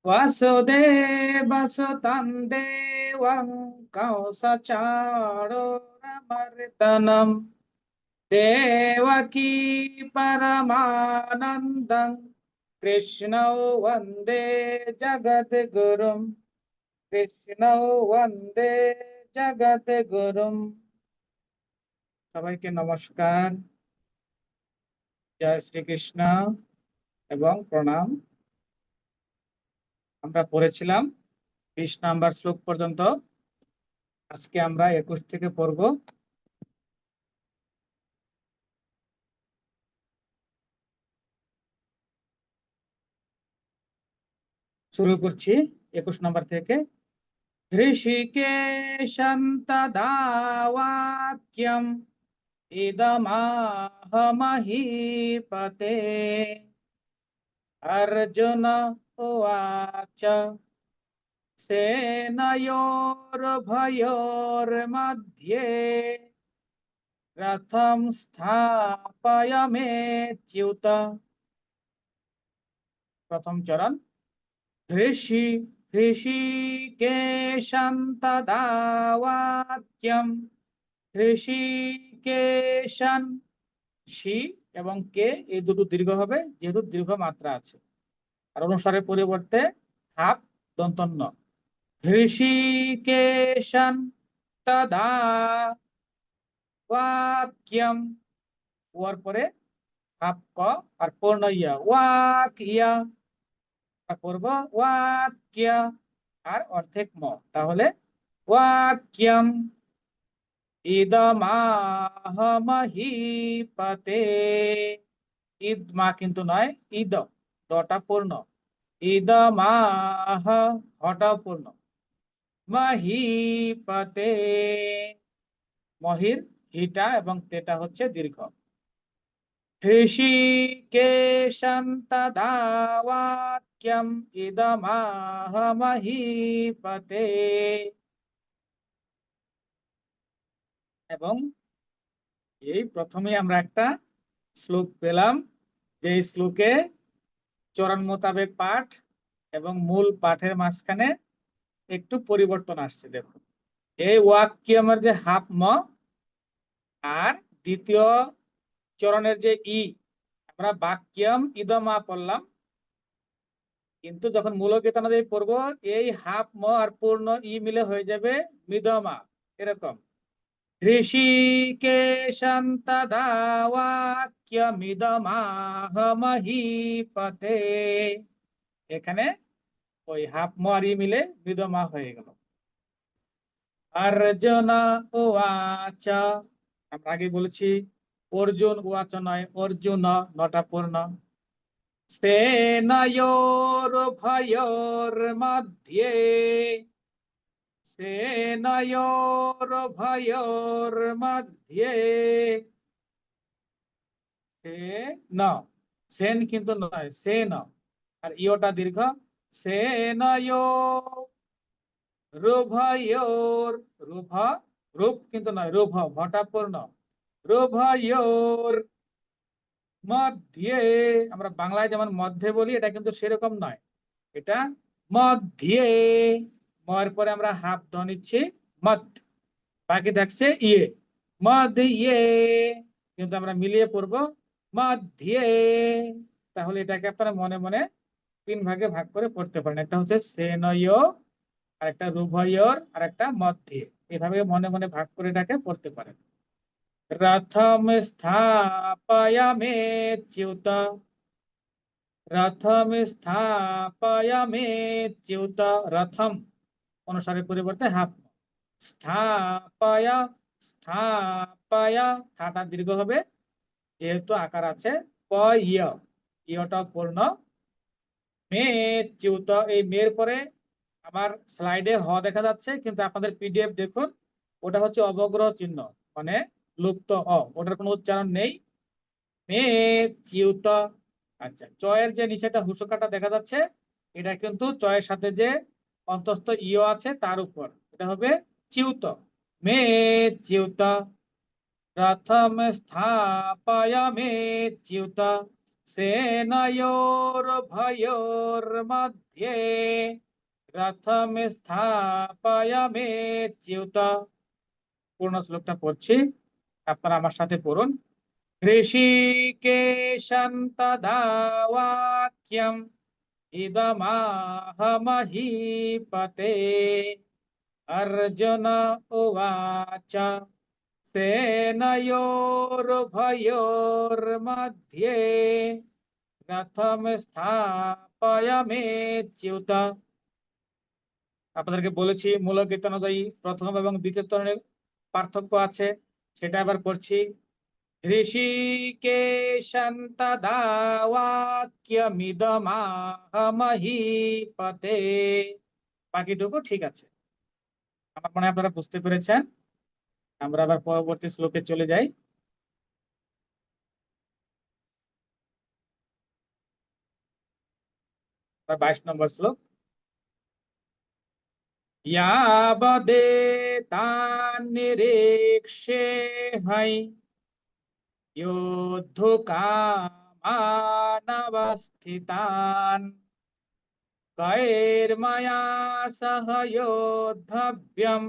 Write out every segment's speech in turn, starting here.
वसुदेवसुतं देवं कंसचाणूरमर्दनं देवकी परमानन्दं कृष्णौ वन्दे जगद्गुरुं कृष्णौ वन्दे जगद्गुरुं। সবাইকে নমস্কার, জয় শ্রীকৃষ্ণ এবং প্রণাম। আমরা পড়েছিলাম 20 নাম্বার শ্লোক পর্যন্ত। আজকে আমরা 21 থেকে পড়ব। শুরু করছি 21 নাম্বার থেকে। ঋষিকেশং তদা বাক্যম ইদমাহ মহীপতে। অর্জুন উবাচ সেনয়োর্ভয়োর্मध्ये রথম স্থাপয়ামেচ্যুত। প্রথম চরণ। ঋষিকেশং তদা বাক্যম। ঋষিকেশং, শি এবং কে এই দুটো দীর্ঘ হবে, যেহেতু দীর্ঘ মাত্রা আছে। আর অনুসারের পরিবর্তে হাফ দন্তন্য। ঋষিকেশং তদা বাক্যম, ওর পরে হাফ ক আর পূর্ণ ইয়া, ওয়াক ইয়া করব, ওয়াক্য আর অর্ধেক ম, তাহলে ওয়াক্যম ইদমাহ মহীপতে। ইদ মা কিন্তু নয়, ইদ দটা পূর্ণ, ইদমাহ হটা পূর্ণ, মহীপতে মহির হিটা এবং তেটা হচ্ছে দীর্ঘ। ঋষিকেশং তদা বাক্যম ইদমাহ মহীপতে। এবং এই প্রথমে আমরা একটা শ্লোক পেলাম, যে শ্লোকে চরণ মোতাবেক পাঠ এবং মূল পাঠের মাঝখানে একটু পরিবর্তন আসছে। দেখুন, এই ওয়াক্যমের যে হাফ ম আর দ্বিতীয় চরণের যে ই, আমরা বাক্যম ইদমা পড়লাম, কিন্তু যখন মূলকেতন পড়বো এই হাফ ম আর পূর্ণ ই মিলে হয়ে যাবে মিদমা। এরকম ঋষিকেশং তদা বাক্যমিদমাহ মহীপতে, এখানে ওই হাফ ম আর ই মিলে মিদমা হয়ে গেল। অর্জুন উবাচ, আমরা আগে বলেছি অর্জুন উবাচ নয়, অর্জুন নটা পূর্ণ। সেনয়োর্ভয়োর্मध्ये, সেনয়োর্ভয়োর্मध्ये সেন, সেন কিন্তু নয়, সেন আর ইয়োটা দীর্ঘ। সেনয়োর্ভয়োর, রুভ রূপ কিন্তু নয়, রুভ ভটা পূর্ণ, রুভয়োর মধ্যে, আমরা বাংলায় যেমন মধ্যে বলি, এটা কিন্তু সেরকম নয়, এটা মধ্যে। মর পরে আমরা হাফ ধ্ব নিচ্ছি মত, বাকি থাকছে ইয়ে, মধ্যে ইয়ে, কিন্তু আমরা মিলিয়ে পড়বো মধ্যে। তাহলে এটাকে আপনারা মনে মনে 3 ভাগে ভাগ করে পড়তে পারেন। একটা হচ্ছে সেনয়, আর একটা রুভয়োর, আর একটা মধ্যে। এভাবে মনে মনে ভাগ করে এটাকে পড়তে পারেন। রথম স্থাপয়ামেচ্যুত, রথম স্থাপয়ামেচ্যুত, রথম অনুসারের পরিবর্তে হাফ। স্থাপয়া, স্থাপয়া থাটা দীর্ঘ হবে, যেহেতু আকার আছে প ইয়, ইয়টা পূর্ণ। মেচ্যুত, এই মের পরে আমার স্লাইডে হ দেখা যাচ্ছে, কিন্তু আপনাদের পিডিএফ দেখুন, ওটা হচ্ছে অবগ্রহ চিহ্ন, মানে লুপ্ত অ, ওটার কোনো উচ্চারণ নেই। মেচ্যুত। আচ্ছা, চয়ের যে নিচেটা হুসকাটা দেখা যাচ্ছে, এটা কিন্তু চয়ের সাথে যে অন্তস্থ ইয় আছে তার উপর, এটা হবে চ্যুত, মেচ্যুত। প্রথম স্থাপয়ামেচ্যুত সেনয়োর্ভয়োর্मध्ये রথম স্থাপয়ামেচ্যুত। পূর্ণ শ্লোকটা পড়ছি, আপনারা আমার সাথে পড়ুন। ঋষিকেশং তদা বাক্যম ইদমাহ মহীপতে। অর্জুন উবাচ সেনয়োর্ভয়োর্मध्ये রথম স্থাপয়ামেচ্যুত। আপনাদেরকে বলেছি মূল কীর্তন অনুযায়ী প্রথম এবং দ্বিতীয় চরণের পার্থক্য আছে, সেটা আবার পড়ছি। ঋষিকেশং তদা বাক্যমিদমাহ মহীপতে। বাকিটুকু ঠিক আছে, আমার মনে হয় আপনারা বুঝতে পেরেছেন। আমরা আবার পরবর্তী শ্লোকে চলে যাই। তার 22 নম্বর শ্লোক। यावदेतान्निरीक्षेऽहं योद्धुकामानवस्थितान् कैर्मया सह योद्धव्यम्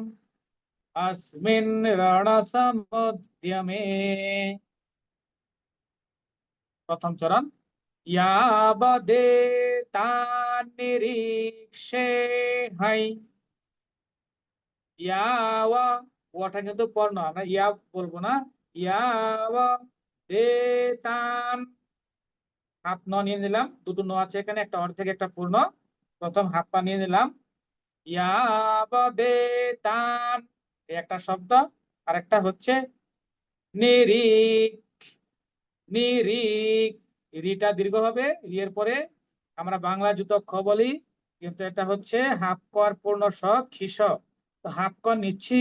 अस्मिन् रणसमुद्यमे। প্রথম চরণ। यावदेतान्निरीक्षेऽहं, ইয়াওয়া ওটা কিন্তু পর্ণ, আমরা ইয়া বলবো না। ইয়াওয়া দেতান, হাফ ন নিয়ে নিলাম, দুটো ন আছে এখানে, একটা অর্ধেক একটা পূর্ণ। প্রথম হাফ পা নিয়ে নিলাম। ইয়াওয়া দেতান একটা শব্দ, আর একটা হচ্ছে নিরিক। নিরিক, রিটা দীর্ঘ হবে, রি এর পরে আমরা বাংলা যুক্ত খ বলি, কিন্তু এটা হচ্ছে হাফ কর পূর্ণ স খিস, তো হাফ কর নিচ্ছি।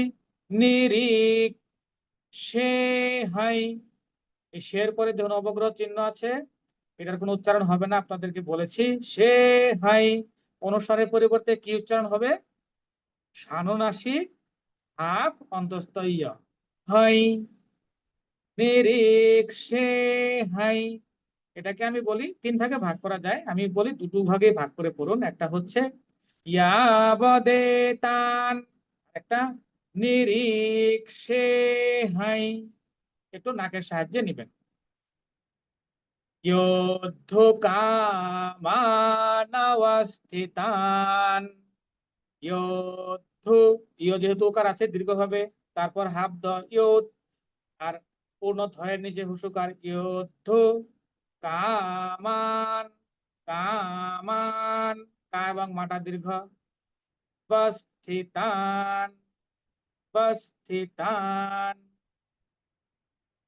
নিরিক সে হাই, এই শের পরে দেখুন অবগ্রহ চিহ্ন আছে, এটার কোনো উচ্চারণ হবে না, আপনাদেরকে বলেছি। সে হাই অনুসারের পরিবর্তে কি উচ্চারণ হবে? সানুনাসিক হাফ অন্তস্থ ইয়, হাই। নিরিক সে হাই, এটাকে আমি বলি 3 ভাগে ভাগ করা যায়, আমি বলি দুটো ভাগে ভাগ করে পড়ুন। একটা হচ্ছে ইয়াবদেতান, একটা নিরীক্ষে হাই। একটু নাকের সাহায্যে নিবেন। যোদ্ধুকামানবস্থিতান, যোদ্ধু ইয় যেহেতু ওকার আছে দীর্ঘ হবে, তারপর হাফ দ ইয়ত, আর পূর্ণ ধয়ের নিচে হুসুকার। যোদ্ধু কামান, কামান কা এবং মাটা দীর্ঘ। বস্থিতান, বস্থিতান,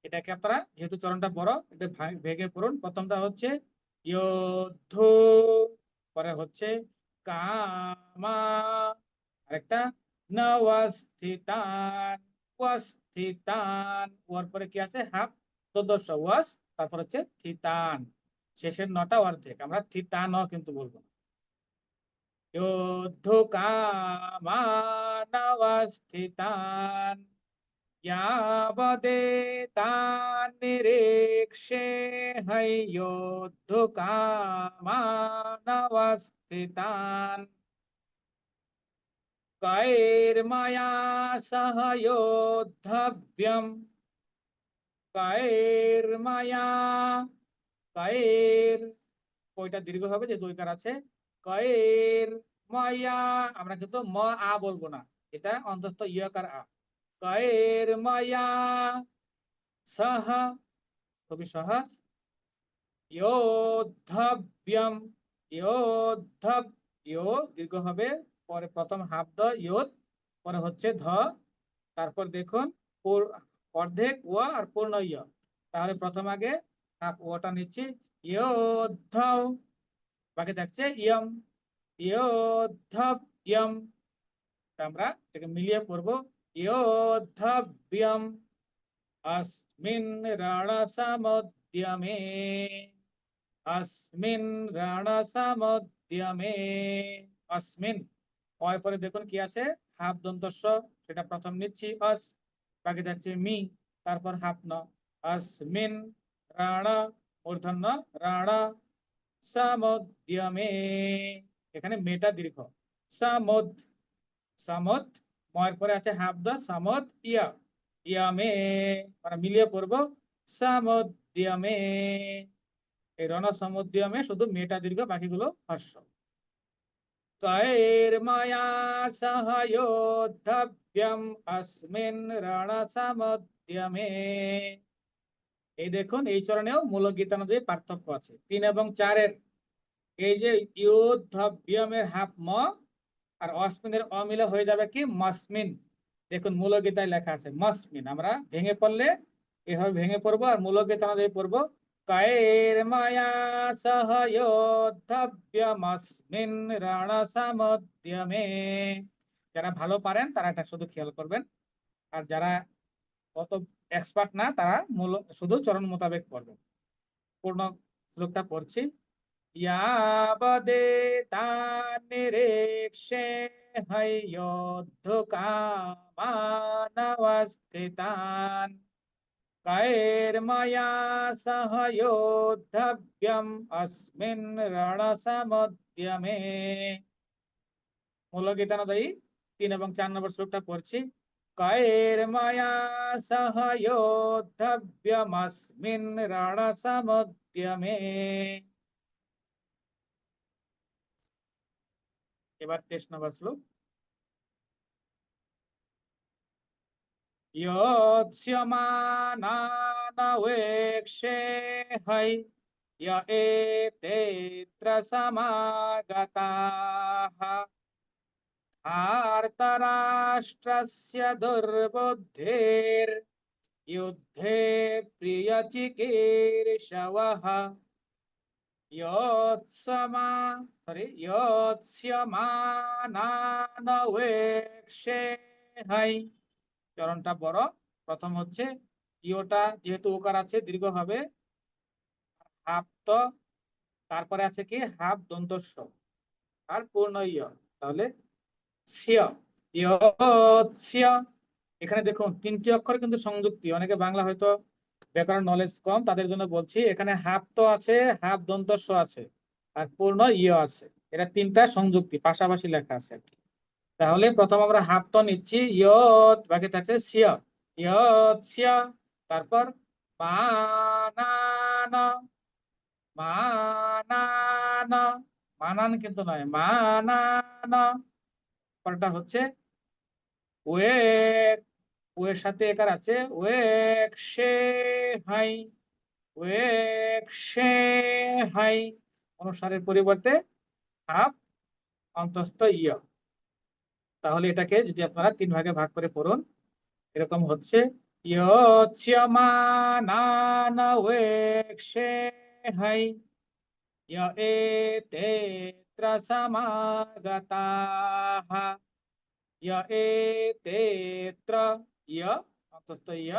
এটাকে আপনারা যেহেতু চরণটা বড়, এটা ভেঙে পড়ুন। প্রথমটা হচ্ছে যোদ্ধু, পরে হচ্ছে কামা, আরেকটা নবস্থিতান, উপস্থিতান, ওর পরে কি আছে হাফ চতুর্থ ওয়াস, তারপর হচ্ছে থিতান, শেষের নটা অর্ধেক, আমরা থিতান কিন্তু বলবো না। যোদ্ধুকামানবস্থিতান यावदेतान्निरीक्षेऽहं योद्धुकामानवस्थितान् कैर्मया सह योद्धव्यम्। कैर्मया, कैर কয়টা দীর্ঘ হবে যে দুইকার আছে। কয়ের মায়া, আমরা কিন্তু ম আ বলবো না, এটা অন্তস্থ ইয়কার আ। কয়ের মায়া সহ, খুবই সহজ। যোদ্ধব্যম, যোদ্ধব, ইয় দীর্ঘ হবে, পরে প্রথম হাফ দ ইয়ত, পরে হচ্ছে ধ, তারপর দেখুন অর্ধেক ও আর পূর্ণ ইয়, তাহলে প্রথম আগে হাফ ওটা নিচ্ছি। যোদ্ধ, বাকি থাকছে ইয়ম, যোদ্ধব্যম, আমরা এটাকে মিলিয়ে পড়বো। যোদ্ধব্যম अस्मिन् रणसमुद्यमे, अस्मिन् रणसमुद्यमे। अस्मिन् অয় পরে দেখুন কি আছে, হাফ দন্তস্ব, সেটা প্রথম নিচ্ছি অস, বাকি থাকছে মি, তারপর হাফ ন। अस्मिन् রণ, মূর্ধন্য রণ সমুদ্যমে, এখানে মেটা দীর্ঘ। সমুদ, সমুদ, ময়ের পরে আছে হাফ দ, সমুদ ইয়া, ইয়ামে মানে মিলিয়ে পড়বো সমুদ্যমে। এই রণ সমুদ্যমে শুধু মেটা দীর্ঘ, বাকিগুলো হর্ষ। কৈর্ময়া সহ যোদ্ধব্যম अस्मिन् রণ সমুদ্যমে। এই দেখুন এই চরণেও মূল গীতানুযায়ী পার্থক্য আছে। 3 এবং 4-এর এই যে ইয়োদ্ধব্যমের হাফ ম আর অস্মিনের অমিলে হয়ে যাবে কি মসমিন। দেখুন মূল গীতায় লেখা আছে মসমিন, আমরা ভেঙে পড়লে এভাবে ভেঙে পড়বো আর মূল গীতানুযায়ী পড়বো কৈর্ময়া সহ যোদ্ধব্যমস্মিন রণ সমুদ্যমে। যারা ভালো পারেন তারা এটা শুধু খেয়াল করবেন, আর যারা অত এক্সপার্ট না তারা মূল শুধু চরণ মোতাবেক পড়বেন। পূর্ণ শ্লোকটা পড়ছি। यावदेतान्निरीक्ष्य हयोद्धुकामानवस्थितान् कैर्मया सह योद्धव्यम् अस्मिन् रणसमुद्यमे। মূল গীতানুযায়ী 3 এবং 4 নম্বর শ্লোকটা পড়ছি। কৈর্ময়া সহ যোদ্ধব্যমস্মিन् রণসমুদ্যমে। এবার 23 নম্বর শ্লোক। योत्स्यमानानवेक्षे है य एतेऽत्र समागताः आर्तराष्ट्रस्य दुर्बुद्धिर्युद्धे प्रियचिकीर्षवः योत्स्यमानानवेक्षे है। চরণটা বড়। প্রথম হচ্ছে ইয়োটা যেহেতু ওকার আছে দীর্ঘ হবে, হাফ তো, তারপরে আছে কি হাফ দন্ত স আর পূর্ণ ইয়, তাহলে সিয় ইয়ৎস্য। এখানে দেখুন 3টি অক্ষর কিন্তু সংযুক্তি। অনেকে বাংলা হয়তো ব্যাকরণ নলেজ কম, তাদের জন্য বলছি এখানে হাফ তো আছে, হাফ দন্ত স আছে আর পূর্ণ ইয় আছে। এটা 3টা সংযুক্তি পাশাপাশি লেখা আছে আর কি। তাহলে প্রথম আমরা হাফ তো নিচ্ছি ইয়ৎ, বাকি থাকছে সিয় ইয়ৎস্য, তারপর মানান, মানান, মানান কিন্তু নয় মানান। পরটা হচ্ছে ওয়েক, ওয়ের সাথে একার আছে ওয়েক সে হাই, ওয়েক সে হাই, অনুসারের পরিবর্তে হাফ অন্তস্থ ইয়। তাহলে এটাকে যদি আপনারা 3 ভাগে ভাগ করে পড়ুন, এরকম হচ্ছে योत्स्यमानानवेक्षे है य एतेऽत्र समागताः य एतेऽत्र य অন্তস্থ य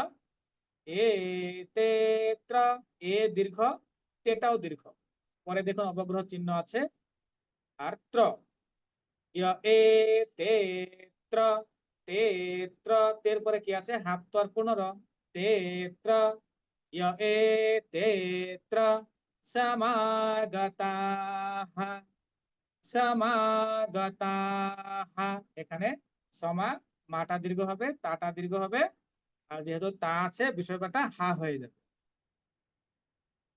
एतेऽत्र এ দীর্ঘ, তেটাও দীর্ঘ। পরে দেখুন অবগ্রহ চিহ্ন আছে আর ত্র य एतेऽत्र, তেত্র, তের পরে কি আছে হাফ তো আর পূর্ণ র, তেত্র य एतेऽत्र समागताः समागताः। এখানে সমা মাটা দীর্ঘ হবে, তাটা দীর্ঘ হবে, আর যেহেতু তা আছে বিসর্গটা হা হয়ে যাবে।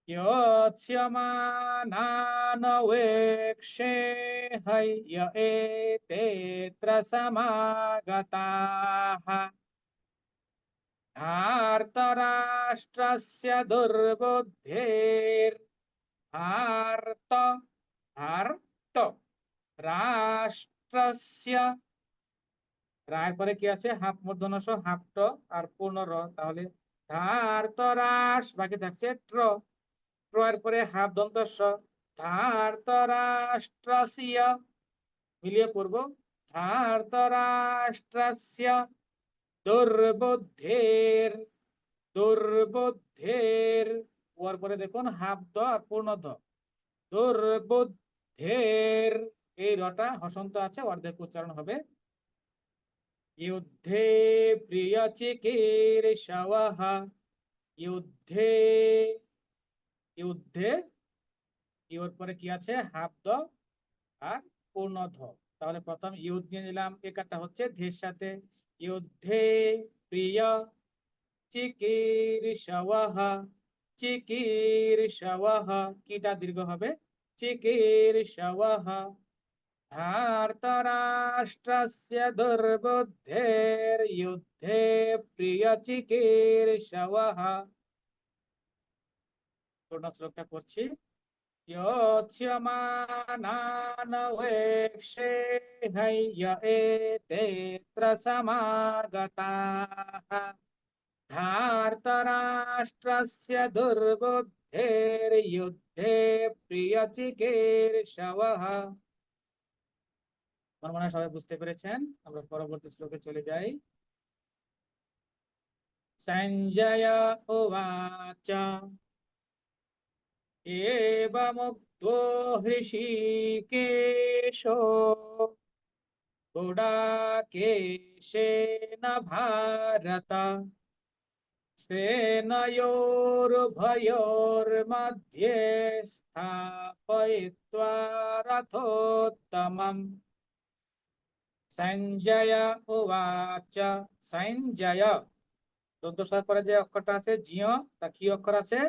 योत्स्यमानानवेक्षे है य एतेऽत्र समागताः धार्तराष्ट्रस्य दुर्बुद्धिर्धार्त, धार्त রাষ্ট্রস্য, রায়ের পরে কি আছে হাফ মূর্ধন্য স, হাফ ট আর পূর্ণ র, তাহলে ধার্তরাস, বাকি থাকছে ট্র, ট্র এর পরে হাফ দন্ত স, ধার্তরাষ্ট্রস্য, মিলিয়ে পড়ব ধার্তরাষ্ট্রস্য দুর্বুদ্ধির, দুর্বুদ্ধির, ওর পরে দেখুন হাফ দ আর পূর্ণ দ, দুর্বুদ্ধির, এই রটা হসন্ত আছে, অর্ধেক উচ্চারণ হবে। युद्धे प्रियचिकीर्षवः, युद्धे যুদ্ধে, ইউর পরে কি আছে, হাফ দ আর পূর্ণ ধ। তাহলে প্রথম ইউদ নিয়ে নিলাম, একারটা হচ্ছে ধের সাথে। যুদ্ধে প্রিয় চিকিৎসওয়াহ, চিকিৎসওয়াহ, কিটা দীর্ঘ হবে, চিকিৎসওয়াহ। ধার্তরাষ্ট্রস্য দুর্বুদ্ধের যুদ্ধে প্রিয় চিকিৎসওয়াহ। পূর্ণ শ্লোকটা করছি। योत्स्यमानानवेक्षे हय्य एतेऽत्र समागताः धार्तराष्ट्रस्य दुर्बुद्धेर्युद्धे प्रियचिकीर्षवः। আমার মনে হয় সবাই বুঝতে পেরেছেন। আমরা পরবর্তী শ্লোকে চলে যাই। সঞ্জয় উবাচ एवमुक्तो हृषीकेशो गुडाकेशेन भारत सेनयोरुभयोर्मध्ये स्थापयित्वा रथोत्तमम्। সঞ্জয় উবাচ, সঞ্জয় দন্তস্বর পরে যে অক্ষরটা আছে জিয়, তার কি অক্ষর আছে,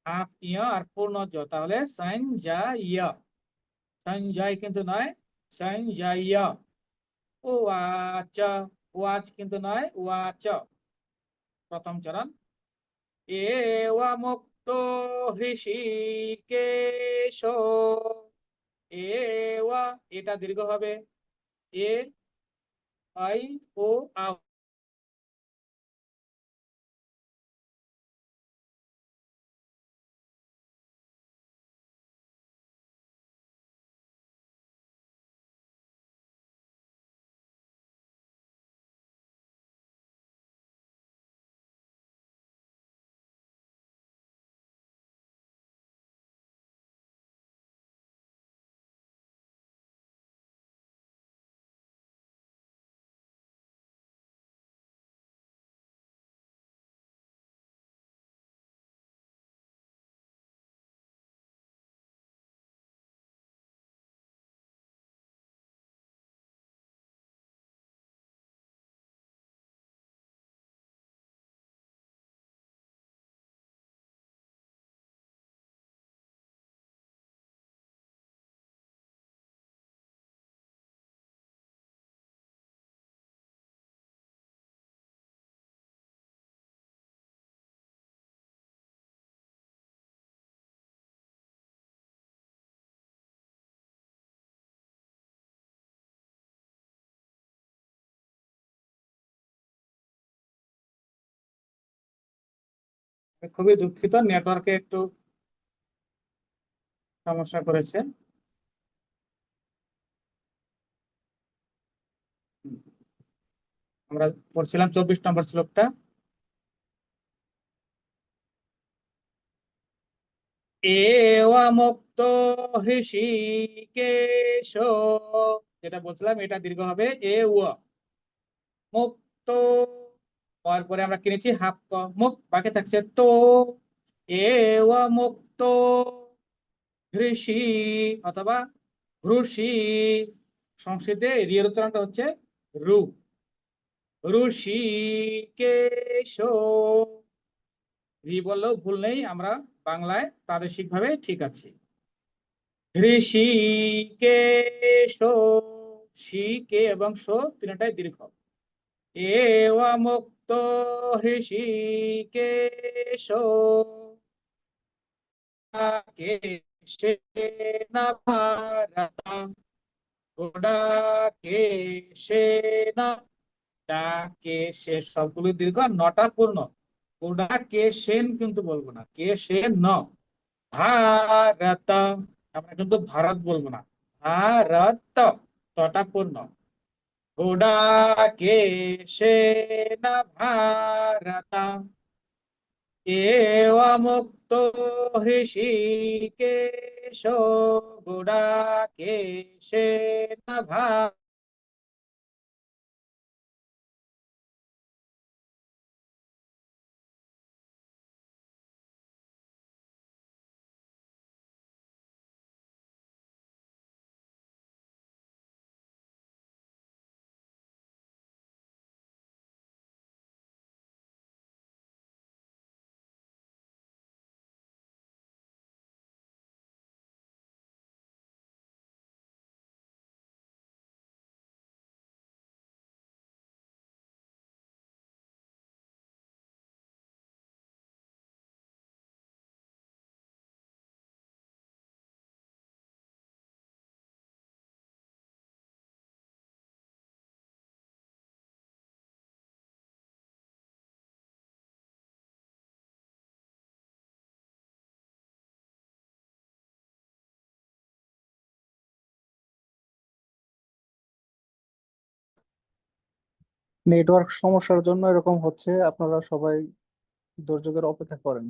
হাফ ইয় আর পূর্ণ জ, তাহলে সঞ্জয়, সঞ্জয় কিন্তু নয়, সঞ্জয়। উবাচ, ওয়াচ কিন্তু নয়, ওয়াচ, প্রথম চরণ। এওয়ামুক্তো হৃষীকেশ, এওয়া, এটা দীর্ঘ হবে, এ আই ও আ। খুবই দুঃখিত, নেটওয়ার্কে একটু সমস্যা করেছে। আমরা পড়ছিলাম 24 নম্বর শ্লোকটা। এওয়ামুক্তো হৃষীকেশ, যেটা বলছিলাম এটা দীর্ঘ হবে, এ ও মুক্ত, তারপরে আমরা কিনেছি হাফ ক, মুখ বাকি থাকছে তো। এওয়ামুক্ত হৃষি অথবা হ্রুষি, সংস্কৃতে রিয়ের উচ্চারণটা হচ্ছে রু, ঋষিকেশ। রি বললেও ভুল নেই, আমরা বাংলায় প্রাদেশিক ভাবে ঠিক আছে। ঋষিকেশ, শি কে এবং শো তিনটাই দীর্ঘ। এওয়ামুক্ত হৃষিকেশ কেশেন ভারত, গুডাকেশেন, ডাকেশে, সবগুলো দীর্ঘ, নটা পূর্ণ। গুডাকেশেন কিন্তু বলবো না, কেশেন ন। ভারত, আমরা কিন্তু ভারত বলবো না, ভারত, তটা পূর্ণ। গুডাকেশেন ভারত এওয়ামুক্তো হৃষীকেশ গুডাকেশেন ভারত। নেটওয়ার্ক সমস্যার জন্য এরকম হচ্ছে, আপনারা সবাই ধৈর্য ধরে অপেক্ষা করেন।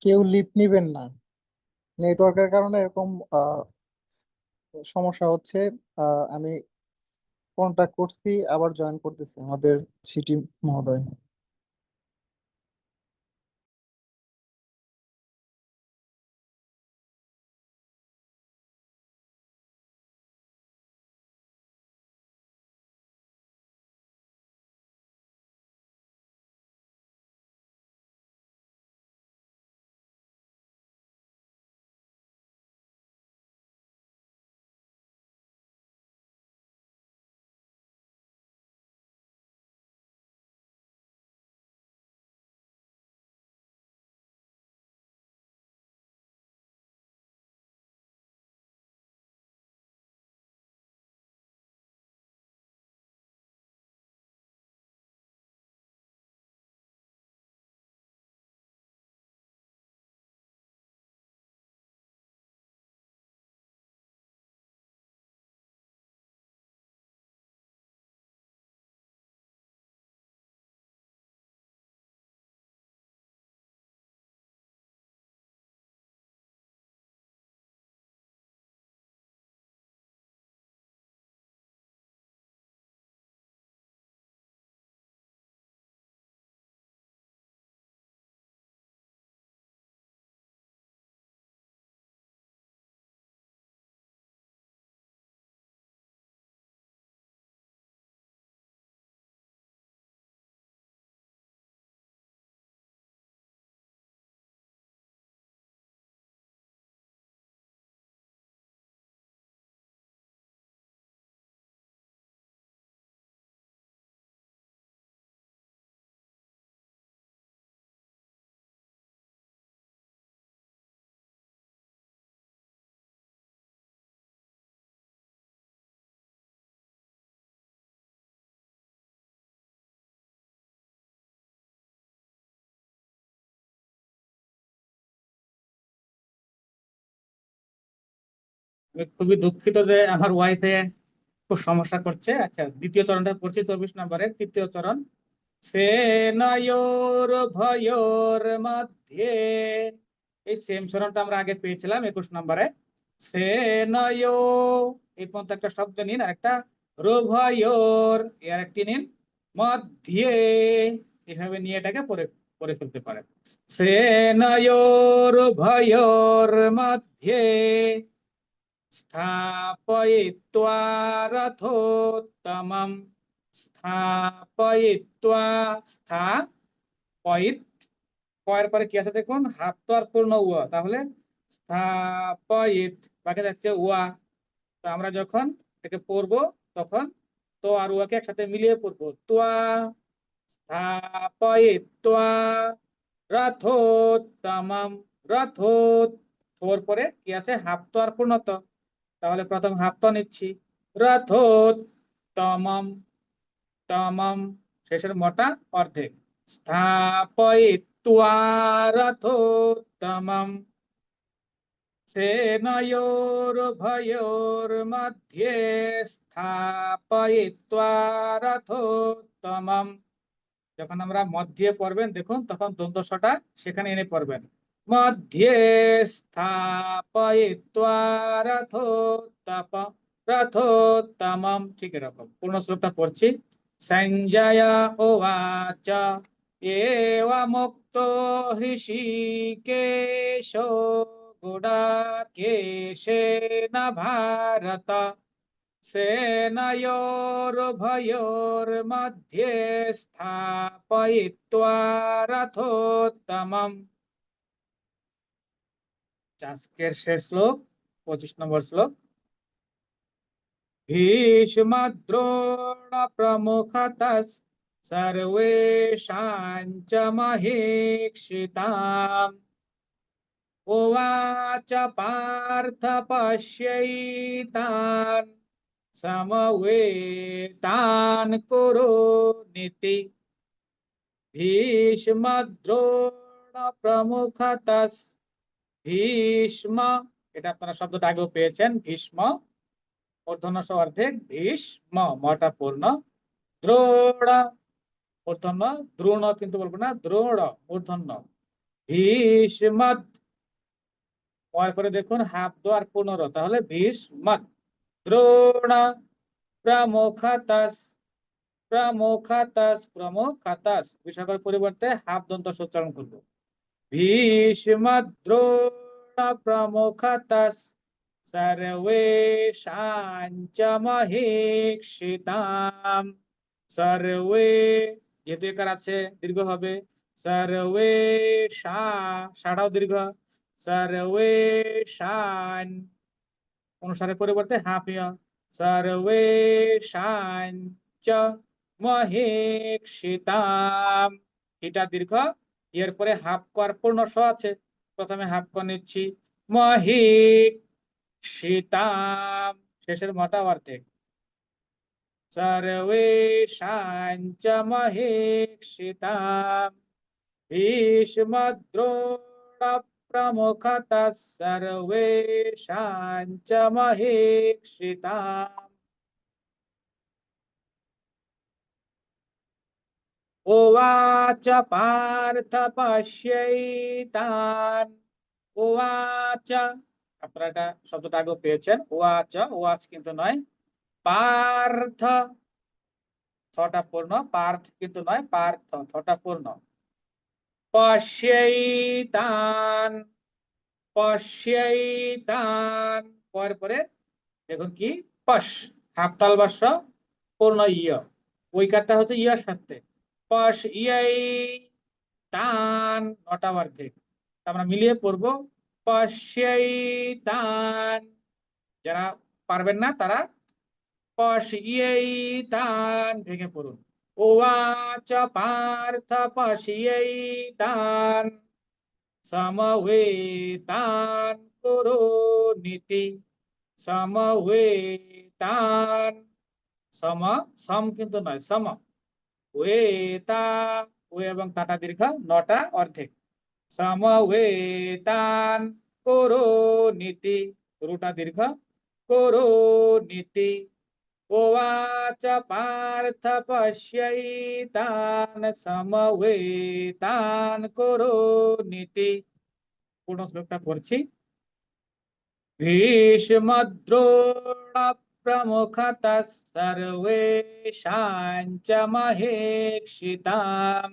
কেউ লিফট নিবেন না, নেটওয়ার্কের কারণে এরকম আহ, সমস্যা হচ্ছে। আমি কন্ট্যাক্ট করছি, আবার জয়েন করতেছি আমাদের সিটি মহোদয়। আমি খুবই দুঃখিত যে আমার ওয়াইফাই খুব সমস্যা করছে। আচ্ছা, দ্বিতীয় চরণটা পড়ছি, 24 নম্বরের তৃতীয় চরণ। সেনয়োর ভয়োর মধ্যে, এই সেম চরণটা আমরা আগে পেয়েছিলাম 21 নম্বরে। সেনয়, এই পর্যন্ত একটা শব্দ নিন, আর একটা রুভয়োর, এর একটি নিন, মধ্যে, এভাবে নিয়ে এটাকে পড়ে পড়ে ফেলতে পারেন। সেনয়োর ভয়োর মধ্যে স্থাপয়িত্বা রথোত্তমম, স্থাপয়িত্বা, স্থাপয়িত, পয়ের পরে কি আছে দেখুন, হাত তো আর পূর্ণ উয়া, তাহলে স্থাপয়িত, বাকি যাচ্ছে উয়া। তো আমরা যখন এটাকে পড়বো তখন তো আর উয়াকে একসাথে মিলিয়ে পড়বো, ত্বা, স্থাপয়িত্বা রথোত্তমম, রথোত, ওর পরে কি আছে, হাত তো আর পূর্ণত, তাহলে প্রথম হাত তো নিচ্ছি, রথোত্তমম, তমম শেষের মটা অর্ধেক। স্থাপয়িত্বা রথোত্তমম সেনয়োরুভয়োর্मध्ये স্থাপয়িত্বা রথোত্তমম। যখন আমরা মধ্যে পড়বেন দেখুন তখন দন্তস্বটা সেখানে এনে পড়বেন। মধ্যে স্থাপয়িত্বা রথোত্তমম, ঠিক এরকম পূর্ণ শ্লোকটা পড়ছি। সঞ্জয় উবাচ এবমুক্তো হৃষীকেশো গুডাকেশেন ভারত সেনয়োরুভয়োর্मध्ये স্থাপয়িত্বা রথোত্তমম। আজকের শেষ শ্লোক 25 নম্বর শ্লোক। ভীষ্মদ্রোণ প্রমুখতঃ সর্বেষাং চ মহীক্ষিতাঃ উবাচ পার্থ পশ্যৈতান সমবেতান কুরুনিতি। ভীষ্মদ্রোণ প্রমুখতঃ, ভীষ্ম এটা আপনারা শব্দটা আগেও পেয়েছেন, ভীষ্ম মূর্ধন্য ষ অর্ধেক, ভীষ্ম মটা পূর্ণ, দ্রোণ মূর্ধন্য, দ্রোণ কিন্তু বলবো না, দ্রোণ মূর্ধন্য, ভীষ্মদ পরে দেখুন হাফ দো আর পূর্ণ র, তাহলে ভীষ্মদ দ্রোণ প্রমুখতঃ, প্রমুখতঃ প্রমুখতঃ বিসর্গের পরিবর্তে হাফ দন্ত উচ্চারণ করব। ভীষ্মদ্রোণ প্রমুখতঃ সর্বেষাং চ মহীক্ষিতাঃ। সর্বে যেহেতু একার আছে দীর্ঘ হবে, সর্বেষা ষাটাও দীর্ঘ, সর্বেষাং অনুসারের পরিবর্তে হাফ ইয়া, সর্বেষাং চ মহীক্ষিতাঃ। এটা দীর্ঘ, এর পরে হাফ কর পূর্ণ স আছে, প্রথমে হাফ কর নিচ্ছি, মহীক্ষিতাঃ শেষের মটা অর্ধেক। সর্বেষাং চ মহীক্ষিতাঃ ভীষ্মদ্রোণ প্রমুখতঃ সর্বেষাং চ মহীক্ষিতাঃ। উবাচ পার্থ পশ্যৈতান, উবাচ আপনারা এটা শব্দটা আগেও পেয়েছেন, উবাচ ওয়াচ কিন্তু নয়, পার্থ থটা পূর্ণ, পার্থ কিন্তু নয়, পার্থ থটা পূর্ণ, পশ্যৈতান, পশ্যৈতান পরে দেখুন কি পশ, হাফতাল বর্ষ পূর্ণ ইয়, ওই কারটা হচ্ছে ইয়ার সাথে, পশ ইয়াই তান নটা অর্ধেক, আমরা মিলিয়ে পড়বো পশ্যৈতান। যারা পারবেন না তারা পশ্যৈতান ভেঙে পড়ুন। উবাচ পার্থ পশ্যৈতান সমবেতান কুরুনিতি। সমবেতান, সম সম কিন্তু নয়, সম ওয়েতা, ও এবং তাটা দীর্ঘ নটা অর্ধেক, সমবেতান কুরুনিতি, রুটা দীর্ঘ, কুরুনিতি। উবাচ পার্থ পশ্যৈতান সমবেতান কুরুনিতি। পূর্ণ শ্লোকটা পড়ছি। ভীষ্মদ্রোণ প্রমুখতঃ সর্বেষাং চ মহীক্ষিতাঃ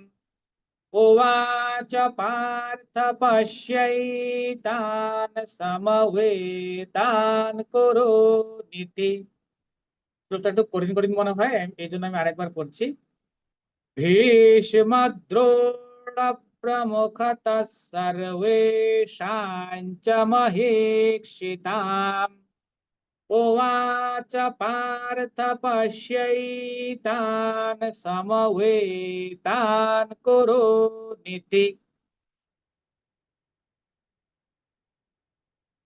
উবাচ পার্থ পশ্যৈতান সমবেতান কুরুনিতি। শ্লোকটা একটু কঠিন কঠিন মনে হয়, এই জন্য আমি আরেকবার পড়ছি। ভীষ্মদ্রোণ প্রমুখতঃ সর্বেষাং চ মহীক্ষিতাঃ উবাচ পার্থ পশ্যৈতান সমবেতান কুরুনিতি।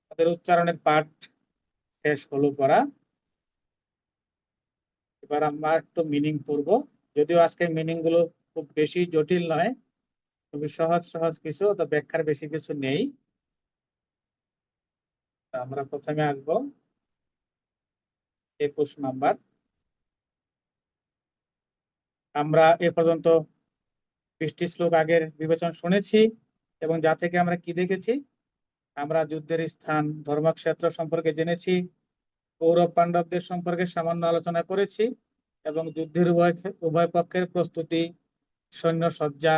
তাদের উচ্চারণের পাঠ শেষ হলো পড়া। এবার আমরা একটু মিনিং পড়ব, যদিও আজকে মিনিং গুলো খুব বেশি জটিল নয়, খুবই সহজ সহজ কিছু, তো ব্যাখ্যার বেশি কিছু নেই। তা আমরা প্রথমে আসবো 21 নাম্বার। আমরা এ পর্যন্ত 20টি শ্লোক আগের বিবেচনা শুনেছি, এবং যা থেকে আমরা কি দেখেছি, আমরা যুদ্ধের স্থান, ধর্মক্ষেত্র সম্পর্কে জেনেছি, কৌরব পাণ্ডবদের সম্পর্কে সামান্য আলোচনা করেছি, এবং যুদ্ধের উভয় পক্ষের প্রস্তুতি, সৈন্য সজ্জা,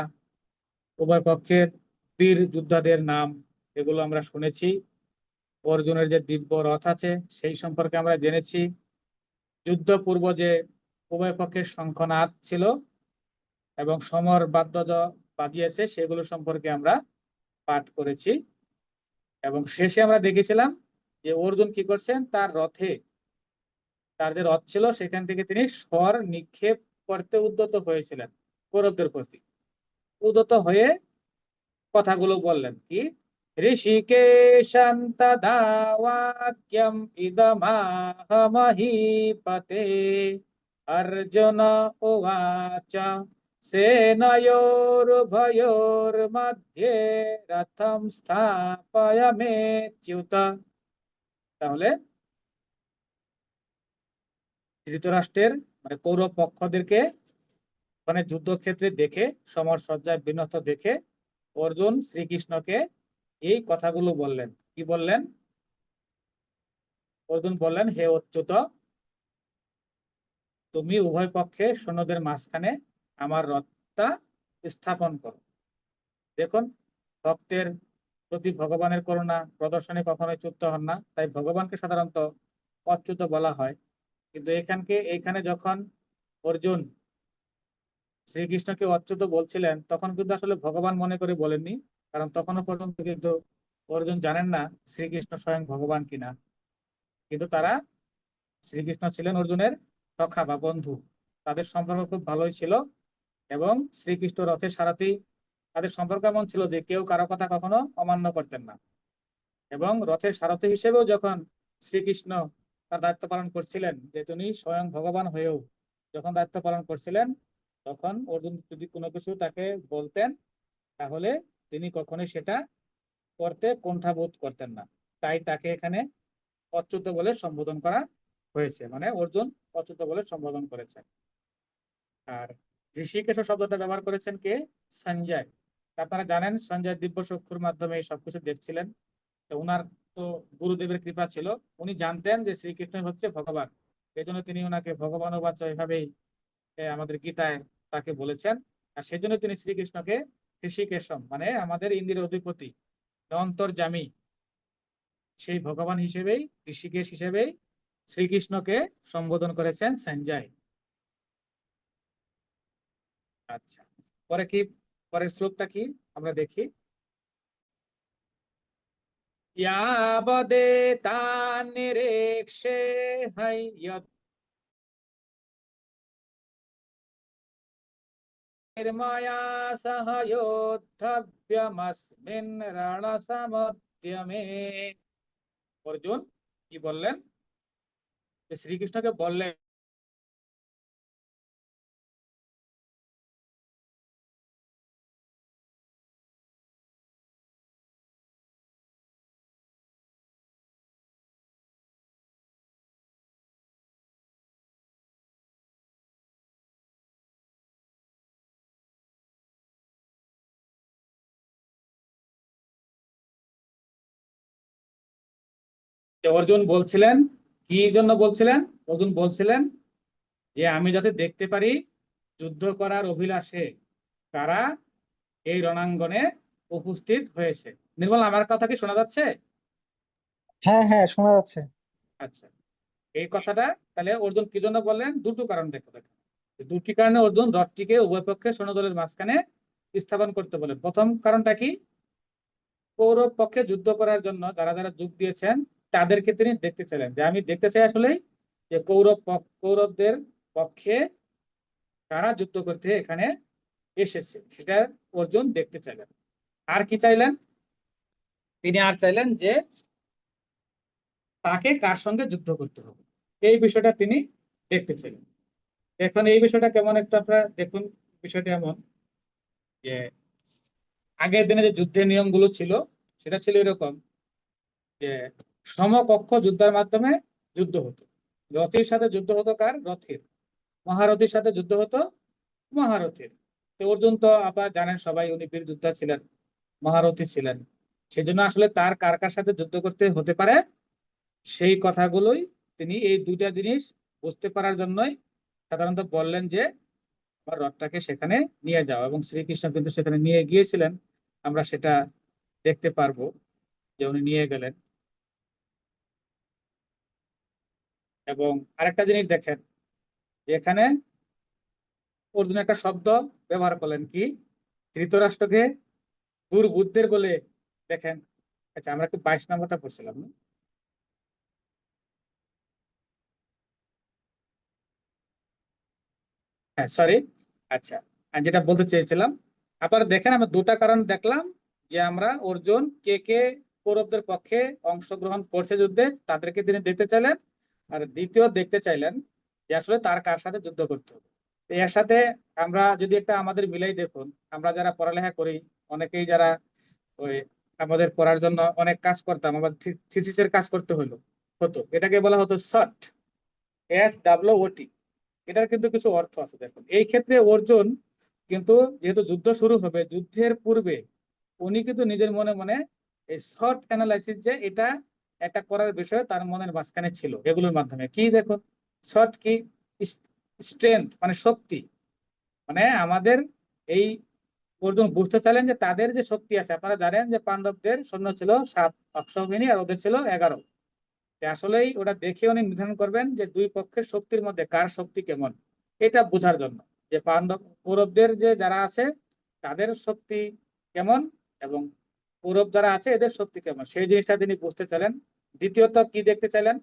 উভয় পক্ষের বীর যোদ্ধাদের নাম, এগুলো আমরা শুনেছি। অর্জুনের যে দিব্য রথ আছে সেই সম্পর্কে আমরা জেনেছি। যুদ্ধ পূর্ব যে উভয় পক্ষের শঙ্খনাদ ছিল এবং সমর বাদ্য বাজিয়েছে সেগুলো সম্পর্কে আমরা পাঠ করেছি। এবং শেষে আমরা দেখেছিলাম যে অর্জুন কি করছেন, তার রথে, তার যে রথ ছিল সেখান থেকে তিনি স্বর নিক্ষেপ করতে উদ্যত হয়েছিলেন কৌরবদের প্রতি। উদ্যত হয়ে কথাগুলো বললেন কি, ঋষিকেশান তদা বাক্যম ইদমাহ মহীপতে অর্জুন উবাচ সেনয়োরুভয়োর্मध्ये রথম স্থাপয়ামেচ্যুত। তাহলে ধৃতরাষ্ট্রের মানে কৌরব পক্ষদেরকে মানে যুদ্ধক্ষেত্রে দেখে, সমর সজ্জায় বিন্যস্ত দেখে অর্জুন শ্রীকৃষ্ণকে এই কথাগুলো বললেন। কি বললেন? অর্জুন বললেন, হে অচ্যুত, তুমি উভয় পক্ষে সৈন্যদের মাঝখানে আমার রথটা স্থাপন করো। দেখুন, ভক্তের প্রতি ভগবানের করুণা প্রদর্শনে কখনোই চ্যুত হন না, তাই ভগবানকে সাধারণত অচ্যুত বলা হয়। কিন্তু এইখানে যখন অর্জুন শ্রীকৃষ্ণকে অচ্যুত বলছিলেন, তখন কিন্তু আসলে ভগবান মনে করে বলেননি, কারণ তখনও পর্যন্ত কিন্তু অর্জুন জানেন না শ্রীকৃষ্ণ স্বয়ং ভগবান কিনা। কিন্তু শ্রীকৃষ্ণ ছিলেন অর্জুনের সখা বা বন্ধু, তাদের সম্পর্ক খুব ভালোই ছিল। এবং শ্রীকৃষ্ণ রথের সারথি, তাদের সম্পর্ক এমন ছিল যে কেউ কারো কথা কখনো অমান্য করতেন না। এবং রথের সারথি হিসেবেও যখন শ্রীকৃষ্ণ তার দায়িত্ব পালন করছিলেন, যে তিনি স্বয়ং ভগবান হয়েও যখন দায়িত্ব পালন করছিলেন, তখন অর্জুন যদি কোনো কিছু তাকে বলতেন, তাহলে তিনি কখনোই সেটা করতে কুণ্ঠাবোধ করতেন না। তাই তাকে এখানে অচ্যুত বলে সম্বোধন করা হয়েছে, মানে অর্জুন অচ্যুত বলে সম্বোধন করেছেন। আর ঋষিকেশ শব্দটা ব্যবহার করেছেন কে? সঞ্জয়। আপনারা জানেন সঞ্জয় দিব্য চক্ষুর মাধ্যমে এই সবকিছু দেখছিলেন। তো উনার তো গুরুদেবের কৃপা ছিল, উনি জানতেন যে শ্রীকৃষ্ণ হচ্ছে ভগবান, এই জন্য তিনি ওনাকে ভগবান বাচ্চা এভাবেই আমাদের গীতায় তাকে বলেছেন। আর সেই জন্য তিনি শ্রীকৃষ্ণকে ঋষিকেশম মানে আমাদের ইন্দ্রিয় অধিপতি, অন্তর্যামী, সেই ভগবান হিসেবেই, ঋষিকেশ হিসেবেই শ্রীকৃষ্ণকে সম্বোধন করেছেন সঞ্জয়। আচ্ছা, পরে কি, পরের শ্লোকটা কি আমরা দেখি। यावदेतान्निरीक्षे हयर्मया सह योद्धव्यमस्मिन् রণসমুদ্যমে। অর্জুন কি বললেন? যে শ্রীকৃষ্ণকে বললেন, যে অর্জুন বলছিলেন, কি জন্য বলছিলেন? অর্জুন বলছিলেন যে আমি যাতে দেখতে পারি যুদ্ধ করার অভিলাষে কারা এই রণাঙ্গনে উপস্থিত হয়েছে। নির্মল, আমার কথা কি শোনা যাচ্ছে? হ্যাঁ হ্যাঁ, শোনা যাচ্ছে। আচ্ছা, এই কথাটা তাহলে অর্জুন কি জন্য বললেন? দুটো কারণ দেখো দেখো, দুটি কারণে অর্জুন রথটিকে উভয় পক্ষে সৈন্যদলের মাঝখানে স্থাপন করতে বলেন। প্রথম কারণটা কি? কৌরব পক্ষে যুদ্ধ করার জন্য যারা যারা যোগ দিয়েছেন তাদেরকে তিনি দেখতে চাইলেন, যে আমি দেখতে চাই আসলেই যে কৌরবদের পক্ষে কারা যুদ্ধ করতে এখানে এসেছে, সেটা অর্জুন দেখতে চাইলেন। আর কি চাইলেন? তিনি আর চাইলেন যে তাকে কার সঙ্গে যুদ্ধ করতে হবে, এই বিষয়টা তিনি দেখতে চাইলেন। এখন এই বিষয়টা কেমন একটু আপনারা দেখুন। বিষয়টা এমন যে আগের দিনে যে যুদ্ধের নিয়মগুলো ছিল সেটা ছিল এরকম যে সমকক্ষ যুদ্ধের মাধ্যমে যুদ্ধ হতো। রথের সাথে যুদ্ধ হতো কার? রথের। মহারথীর সাথে যুদ্ধ হতো মহারথীর। তো অর্জুন তো আপনারা জানেন সবাই, উনি বীর যোদ্ধা ছিলেন, মহারথী ছিলেন। সেই জন্য আসলে তার কার কার সাথে যুদ্ধ করতে হতে পারে সেই কথাগুলোই তিনি এই দুইটা জিনিস বুঝতে পারার জন্যই সাধারণত বললেন যে আমার রথটাকে সেখানে নিয়ে যাও, এবং শ্রীকৃষ্ণ কিন্তু সেখানে নিয়ে গিয়েছিলেন। আমরা সেটা দেখতে পারবো যে উনি নিয়ে গেলেন। এবং আরেকটা জিনিস দেখেন যে এখানে অর্জুন একটা শব্দ ব্যবহার করলেন কি? ধৃতরাষ্ট্রকে দুর্বুদ্ধের বলে। দেখেন, আচ্ছা আমরা কি 22 নম্বরটা পড়ছিলাম না? হ্যাঁ, সরি। আচ্ছা, আমি যেটা বলতে চেয়েছিলাম, আপনারা দেখেন আমরা দুটা কারণ দেখলাম যে আমরা অর্জুন কে কে কৌরবদের পক্ষে অংশগ্রহণ করছে যুদ্ধে তাদেরকে তিনি দেখতে চাইলেন, আর দ্বিতীয় দেখতে চাইলেন যে আসলে তার কার সাথে যুদ্ধ করতে হবে। তো এর সাথে আমরা যদি একটা আমাদের মিলাই দেখুন, আমরা যারা পড়ালেখা করি অনেকেই যারা ওই আমাদের পড়ার জন্য অনেক কাজ করতাম, আবার থিসিসের কাজ করতে হতো, এটাকে বলা হতো শর্ট, SWOT। এটার কিন্তু কিছু অর্থ আছে। দেখুন এই ক্ষেত্রে অর্জুন কিন্তু যেহেতু যুদ্ধ শুরু হবে, যুদ্ধের পূর্বে উনি কিন্তু নিজের মনে মনে এই শর্ট অ্যানালাইসিস যে এটা একটা করার বিষয় তার মনের মাঝখানে ছিল। এগুলোর মাধ্যমে কি দেখুন, শর্ট কি? স্ট্রেংথ মানে শক্তি, মানে আমাদের এই অর্জুন বুঝতে চাইলেন যে তাদের যে শক্তি আছে। আপনারা জানেন যে পাণ্ডবদের সৈন্য ছিল 7 অক্ষৌহিনী আর ওদের ছিল 11। আসলেই ওটা দেখে উনি নির্ধারণ করবেন যে দুই পক্ষের শক্তির মধ্যে কার শক্তি কেমন, এটা বোঝার জন্য যে পাণ্ডব কৌরবদের যে যারা আছে তাদের শক্তি কেমন, এবং কৌরব যারা আছে এদের শক্তি কেমন, সেই জিনিসটা তিনি বুঝতে চাইলেন। দ্বিতীয়ত কি দেখতে চাইলেন?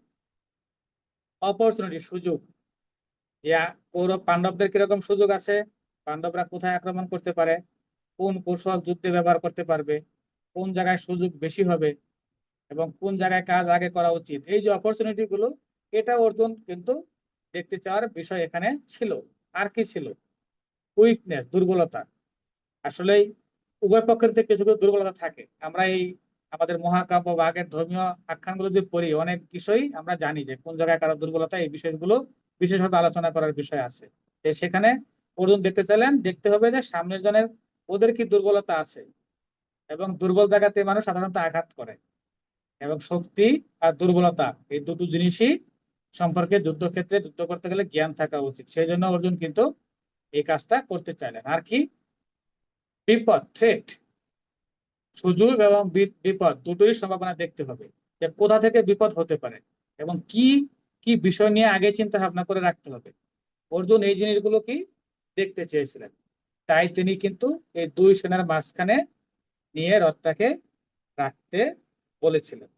অপরচুনিটি, সুযোগ। যে কৌরব পাণ্ডবদের কিরকম সুযোগ আছে, পাণ্ডবরা কোথায় আক্রমণ করতে পারে, কোন কৌশল যুদ্ধে ব্যবহার করতে পারবে, কোন জায়গায় সুযোগ বেশি হবে, এবং কোন জায়গায় কাজ আগে করা উচিত, এই যে অপরচুনিটি গুলো, এটা অর্জুন কিন্তু দেখতে চাওয়ার বিষয় এখানে ছিল। আর কি ছিল? উইকনেস, দুর্বলতা। আসলেই উভয় পক্ষের থেকে কিছু কিছু দুর্বলতা থাকে। আমরা এই আমাদের মহাকাব্য বা আগের ধর্মীয় আখ্যানগুলো যদি পড়ি অনেক বিষয় আমরা জানি যে কোন জায়গায় কারো দুর্বলতা, এই বিষয়গুলো বিশেষভাবে আলোচনা করার বিষয় আছে। সেখানে অর্জুন দেখতে চাইলেন, দেখতে হবে যে সামনের জনের ওদের কি দুর্বলতা আছে, এবং দুর্বল জায়গাতে মানুষ সাধারণত আঘাত করে। এবং শক্তি আর দুর্বলতা এই দুটো জিনিসই সম্পর্কে যুদ্ধক্ষেত্রে যুদ্ধ করতে গেলে জ্ঞান থাকা উচিত। সেই জন্য অর্জুন কিন্তু এই কাজটা করতে চাইলেন। আর কি? বিপদ, থ্রেট, সুযোগ এবং বিপদ দুটোই সম্ভাবনা দেখতে হবে যে কোথা থেকে বিপদ হতে পারে, এবং কি কি বিষয় নিয়ে আগে চিন্তা ভাবনা করে রাখতে হবে। অর্জুন এই জিনিসগুলো কি দেখতে চেয়েছিলেন, তাই তিনি কিন্তু এই দুই সেনার মাঝখানে নিয়ে রথটাকে রাখতে বলেছিলেন।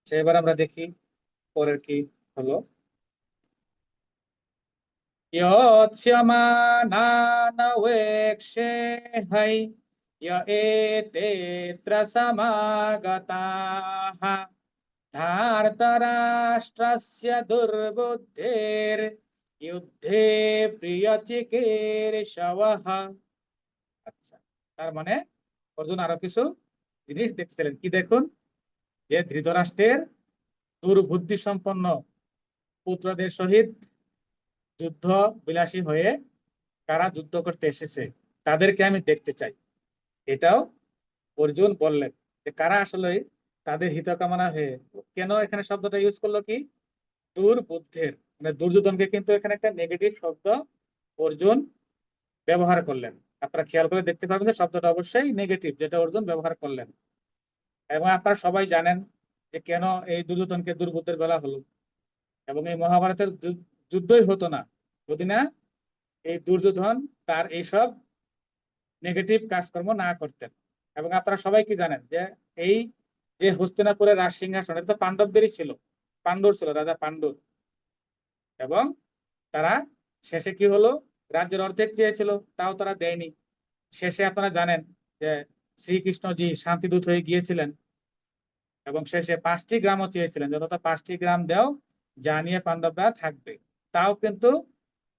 এবার আমরা দেখি পরের কি হলো। योत्स्यमानानवेक्षेहै य एतेऽत्र समागताः धार्तराष्ट्रस्य दुर्बुद्धेर्युद्धे प्रियचिकीर्षवः। আচ্ছা, তার মানে অর্জুন আরো কিছু জিনিস দেখছিলেন। কি দেখুন, যে ধৃতরাষ্ট্রের দুর্বুদ্ধি সম্পন্ন পুত্রদের সহিত যুদ্ধ বিলাসী হয়ে কারা যুদ্ধ করতে এসেছে তাদেরকে আমি দেখতে চাই। এটাও অর্জুন বললেন যে কারা আসলে তাদের হিত কামনা হয়ে। কেন এখানে শব্দটা ইউজ করলো কি? দুর্বুদ্ধের, মানে দুর্যোধনকে কিন্তু এখানে একটা নেগেটিভ শব্দ অর্জুন ব্যবহার করলেন। আপনারা খেয়াল করে দেখতে পারবেন যে শব্দটা অবশ্যই নেগেটিভ যেটা অর্জুন ব্যবহার করলেন। এবং আপনারা সবাই জানেন যে কেন এই দুর্যোধনকে দুর্বুদ্ধের বলা হলো। এবং এই মহাভারতের যুদ্ধই হতো না যদি না এই দুর্যোধন তার এইসব নেগেটিভ কাজকর্ম না করতেন। এবং আপনারা সবাই কি জানেন যে এই যে হস্তিনাপুরের রাজ সিংহাসন এটা তো পাণ্ডবদেরই ছিল, পাণ্ডুর ছিল, রাজা পাণ্ডুর। এবং তারা শেষে কি হলো, রাজ্যের অর্ধেক চেয়েছিল, তাও তারা দেয়নি। শেষে আপনারা জানেন যে শ্রীকৃষ্ণজি শান্তিদূত হয়ে গিয়েছিলেন, এবং শেষে 5টি গ্রামও চেয়েছিলেন, যত 5টি গ্রাম দাও যা নিয়ে পাণ্ডবরা থাকবে। তাও কিন্তু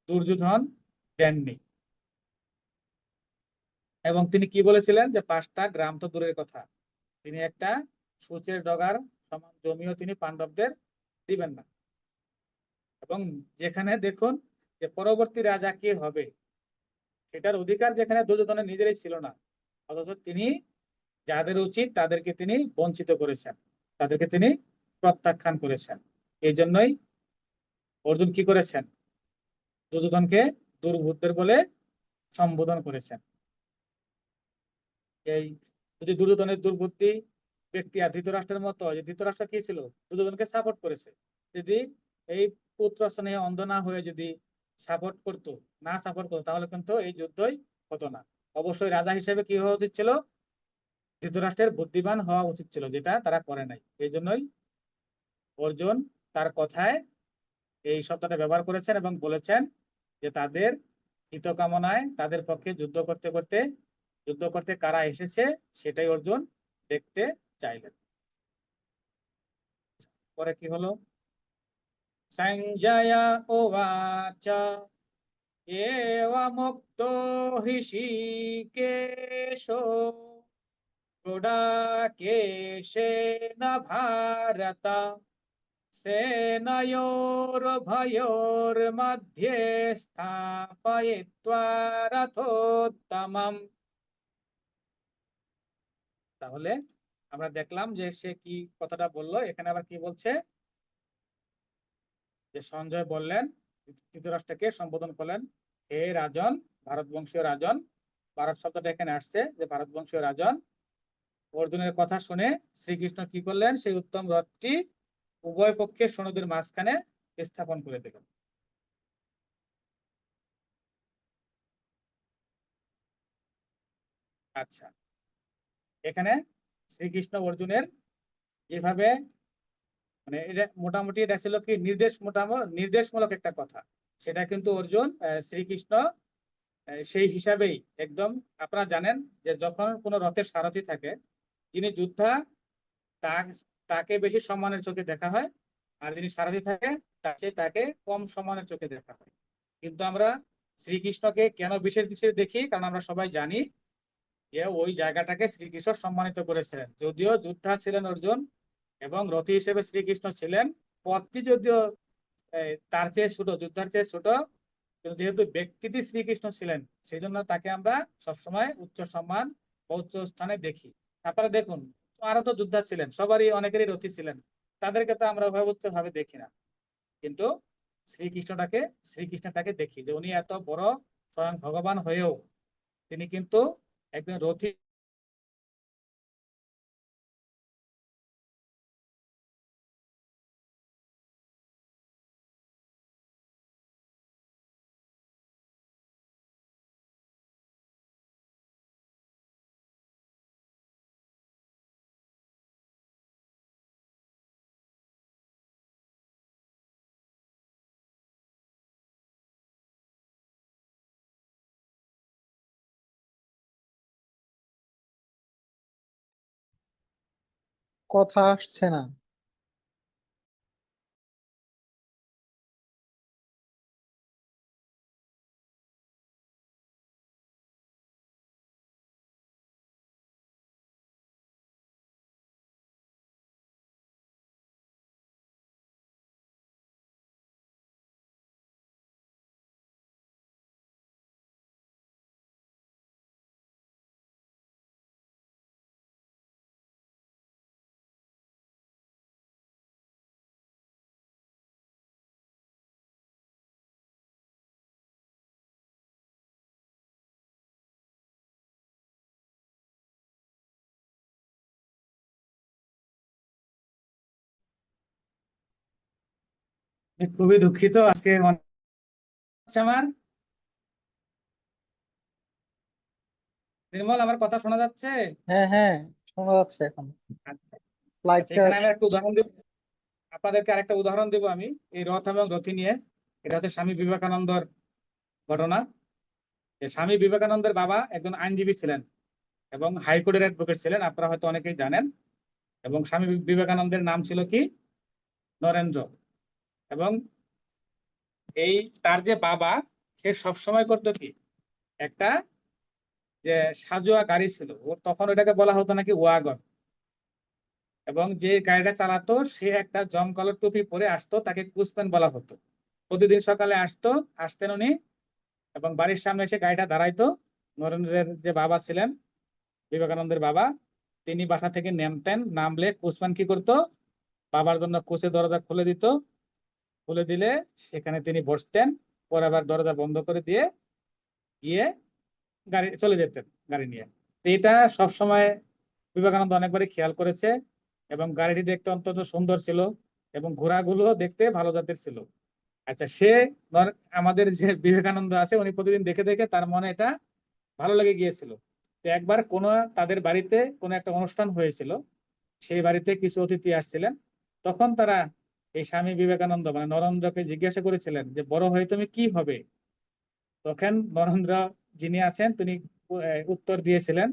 দুর্যোধন দেননি। এবং তিনি কি বলেছিলেন যে 5টা গ্রাম তো দূরের কথা, তিনি একটা সূচের ডগার সমান জমিও তিনি পাণ্ডবদের দিবেন না। এবং যেখানে দেখুন যে পরবর্তী রাজা কে হবে সেটার অধিকার যেখানে দুর্যোধনের নিজেরই ছিল না, অথচ তিনি যাদের উচিত তাদেরকে তিনি বঞ্চিত করেছেন, তাদেরকে তিনি প্রত্যাখ্যান করেছেন। এই জন্যই অর্জুন কি করেছেন, দুর্যোধনকে দুর্বুদ্ধের বলে সম্বোধন করেছেন। এই যদি দুর্যোধনের দুর্বুদ্ধি ব্যক্তি আর ধৃতরাষ্ট্রের মতো, যে ধৃতরাষ্ট্র কি ছিল, দুর্যোধনকে সাপোর্ট করেছে। যদি এই পুত্র স্নেহে অন্ধ না হয়ে যদি সাপোর্ট করতো, না সাপোর্ট করতো, তাহলে কিন্তু এই যুদ্ধই হতো না। অবশ্যই রাজা হিসেবে কি হওয়া উচিত ছিল, ধৃতরাষ্ট্রের বুদ্ধিমান হওয়া উচিত ছিল, যেটা তারা করে নাই। এই জন্যই অর্জুন তার কথায় এই শব্দটা ব্যবহার করেছেন এবং বলেছেন যে তাদের হিত কামনায় তাদের পক্ষে যুদ্ধ করতে কারা এসেছে সেটাই অর্জুন দেখতে চাইলেন। পরে কি হলো, সঞ্জয় উবাচ এবমুক্তো হৃষীকেশো গুডাকেশেন ভারত সেনয়োরুভয়োর্मध्ये স্থাপয়িত্বা রথোত্তমম। তাহলে আমরা দেখলাম যে সে কি কথাটা বললো, এখানে আবার কি বলছে, যে সঞ্জয় বললেন, ধৃতরাষ্ট্রকে সম্বোধন করলেন, হে রাজন, ভারতবংশীয় রাজন। ভারত শব্দটা এখানে আসছে, যে ভারতবংশীয় রাজন। অর্জুনের কথা শুনে শ্রীকৃষ্ণ কি করলেন, সেই উত্তম রথটি উভয় পক্ষের সৈন্যদের মাঝখানে স্থাপন করে দিলেন। আচ্ছা, এখানে শ্রীকৃষ্ণ অর্জুনের যেভাবে, মানে এটা মোটামুটি এটা ছিল কি নির্দেশমূলক একটা কথা, সেটা কিন্তু অর্জুন শ্রীকৃষ্ণ সেই হিসাবেই একদম। আপনারা জানেন যে যখন কোনো রথের সারথি থাকে, যিনি যোদ্ধা তাকে বেশি সম্মানের চোখে দেখা হয়, আর যিনি সারথি থাকে তাকে কম সম্মানের চোখে দেখা হয়। কিন্তু আমরা শ্রীকৃষ্ণকে কেন বিশেষ দৃষ্টিতে দেখি, কারণ আমরা সবাই জানি যে ওই জায়গাটাকে শ্রীকৃষ্ণ সম্মানিত করেছিলেন। যদিও যোদ্ধা ছিলেন অর্জুন এবং রথী হিসেবে শ্রীকৃষ্ণ ছিলেন, পদটি যদিও তার চেয়ে ছোট, যোদ্ধার চেয়ে ছোট, কিন্তু যেহেতু ব্যক্তিটি শ্রীকৃষ্ণ ছিলেন, সেই জন্য তাকে আমরা সবসময় উচ্চ সম্মান বা উচ্চ স্থানে দেখি। তারপরে দেখুন, আরো তো যোদ্ধা ছিলেন, সবারই অনেকেরই রথী ছিলেন, তাদেরকে তো আমরা ওইভাবে উচ্চ ভাবে দেখি না। কিন্তু শ্রীকৃষ্ণটাকে দেখি, যে উনি এত বড় স্বয়ং ভগবান হয়েও তিনি কিন্তু একজন রথী। কথা আসছে না। আমি খুবই দুঃখিত, আজকে হচ্ছে আমার। নির্মল, আমার কথা শোনা যাচ্ছে? হ্যাঁ হ্যাঁ, শোনা যাচ্ছে এখন। আচ্ছা। আচ্ছা, স্লাইডটা। এখানে আমি একটা উদাহরণ দিব, আপনাদেরকে আরেকটা উদাহরণ দিব আমি এই রথ এবং রথী নিয়ে। এটা হচ্ছে স্বামী বিবেকানন্দর ঘটনা। যে স্বামী বিবেকানন্দের বাবা একজন আইনজীবী ছিলেন এবং হাইকোর্টের অ্যাডভোকেট ছিলেন, আপনারা হয়তো অনেকেই জানেন। এবং স্বামী বিবেকানন্দের নাম ছিল কি, নরেন্দ্র। এবং এই তার যে বাবা, সে সবসময় করতো কি, একটা যে সাজোয়া গাড়ি ছিল, ওর তখন ওটাকে বলা হতো নাকি ওয়াগন। এবং যে গাড়িটা চালাতো সে একটা জমকালো টুপি পরে আসতো, তাকে কুচম্যান বলা হতো। প্রতিদিন সকালে আসতেন উনি, এবং বাড়ির সামনে এসে গাড়িটা দাঁড়াইতো। নরেন্দ্রের যে বাবা ছিলেন, বিবেকানন্দের বাবা, তিনি বাসা থেকে নামতেন, নামলে কুচম্যান কি করতো, বাবার জন্য কোচে দরজা খুলে দিত। খুলে দিলে সেখানে তিনি বসতেন, পরে আবার দরজা বন্ধ করে দিয়ে গিয়ে গাড়ি চলে যেতেন গাড়ি নিয়ে। তো এটা সবসময় বিবেকানন্দ অনেকবারই খেয়াল করেছে। এবং গাড়িটি দেখতে অত্যন্ত সুন্দর ছিল, এবং ঘোড়াগুলো দেখতে ভালো জাতের ছিল। আচ্ছা, আমাদের যে বিবেকানন্দ আছে, উনি প্রতিদিন দেখে দেখে তার মনে এটা ভালো লেগে গিয়েছিল। তো একবার তাদের বাড়িতে কোনো একটা অনুষ্ঠান হয়েছিল, সেই বাড়িতে কিছু অতিথি আসছিলেন। তখন তারা এই স্বামী বিবেকানন্দ মানে নরেন্দ্রকে জিজ্ঞাসা করেছিলেন যে বড় হয়ে তুমি কি হবে। তখন নরেন্দ্র যিনি আছেন তিনি উত্তর দিয়েছিলেন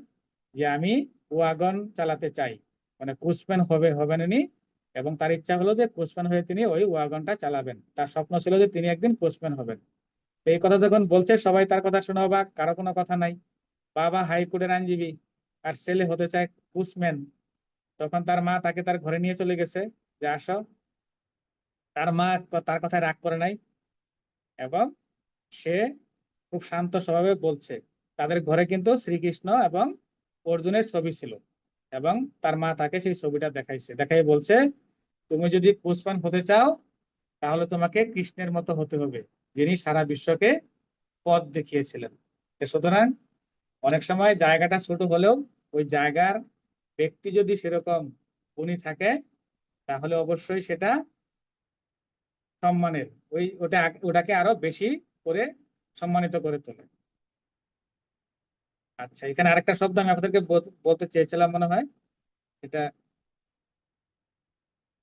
যে আমি ওয়াগন চালাতে চাই, মানে কোচম্যান হবেন উনি। এবং তার ইচ্ছা হলো যে কোচম্যান হয়ে তিনি ওই ওয়াগনটা চালাবেন, তার স্বপ্ন ছিল যে তিনি একদিন কোচম্যান হবেন। তো এই কথা যখন বলছে, সবাই তার কথা শুনে অবাক, কারো কোনো কথা নাই। বাবা হাইকোর্টের আইনজীবী, আর ছেলে হতে চায় কোচম্যান। তখন তার মা তাকে তার ঘরে নিয়ে চলে গেছে, যে আসো। তার মা তার কথায় রাগ করে নাই, এবং সে খুব শান্ত স্বভাবে বলছে। তাদের ঘরে কিন্তু শ্রীকৃষ্ণ এবং অর্জুনের ছবি ছিল, এবং তার মা তাকে সেই ছবিটা দেখাই বলছে, তুমি যদি পুষ্পান হতে চাও, তাহলে তোমাকে কৃষ্ণের মতো হতে হবে, যিনি সারা বিশ্বকে পথ দেখিয়েছিলেন। তো সুতরাং অনেক সময় জায়গাটা ছোট হলেও ওই জায়গার ব্যক্তি যদি সেরকম গুণী থাকে, তাহলে অবশ্যই সেটা সম্মানের, ওটাকে আরো বেশি করে সম্মানিত করে তোলে। আচ্ছা, এখানে আরেকটা শব্দ আমি আপনাদেরকে বলতে চেয়েছিলাম মনে হয়, এটা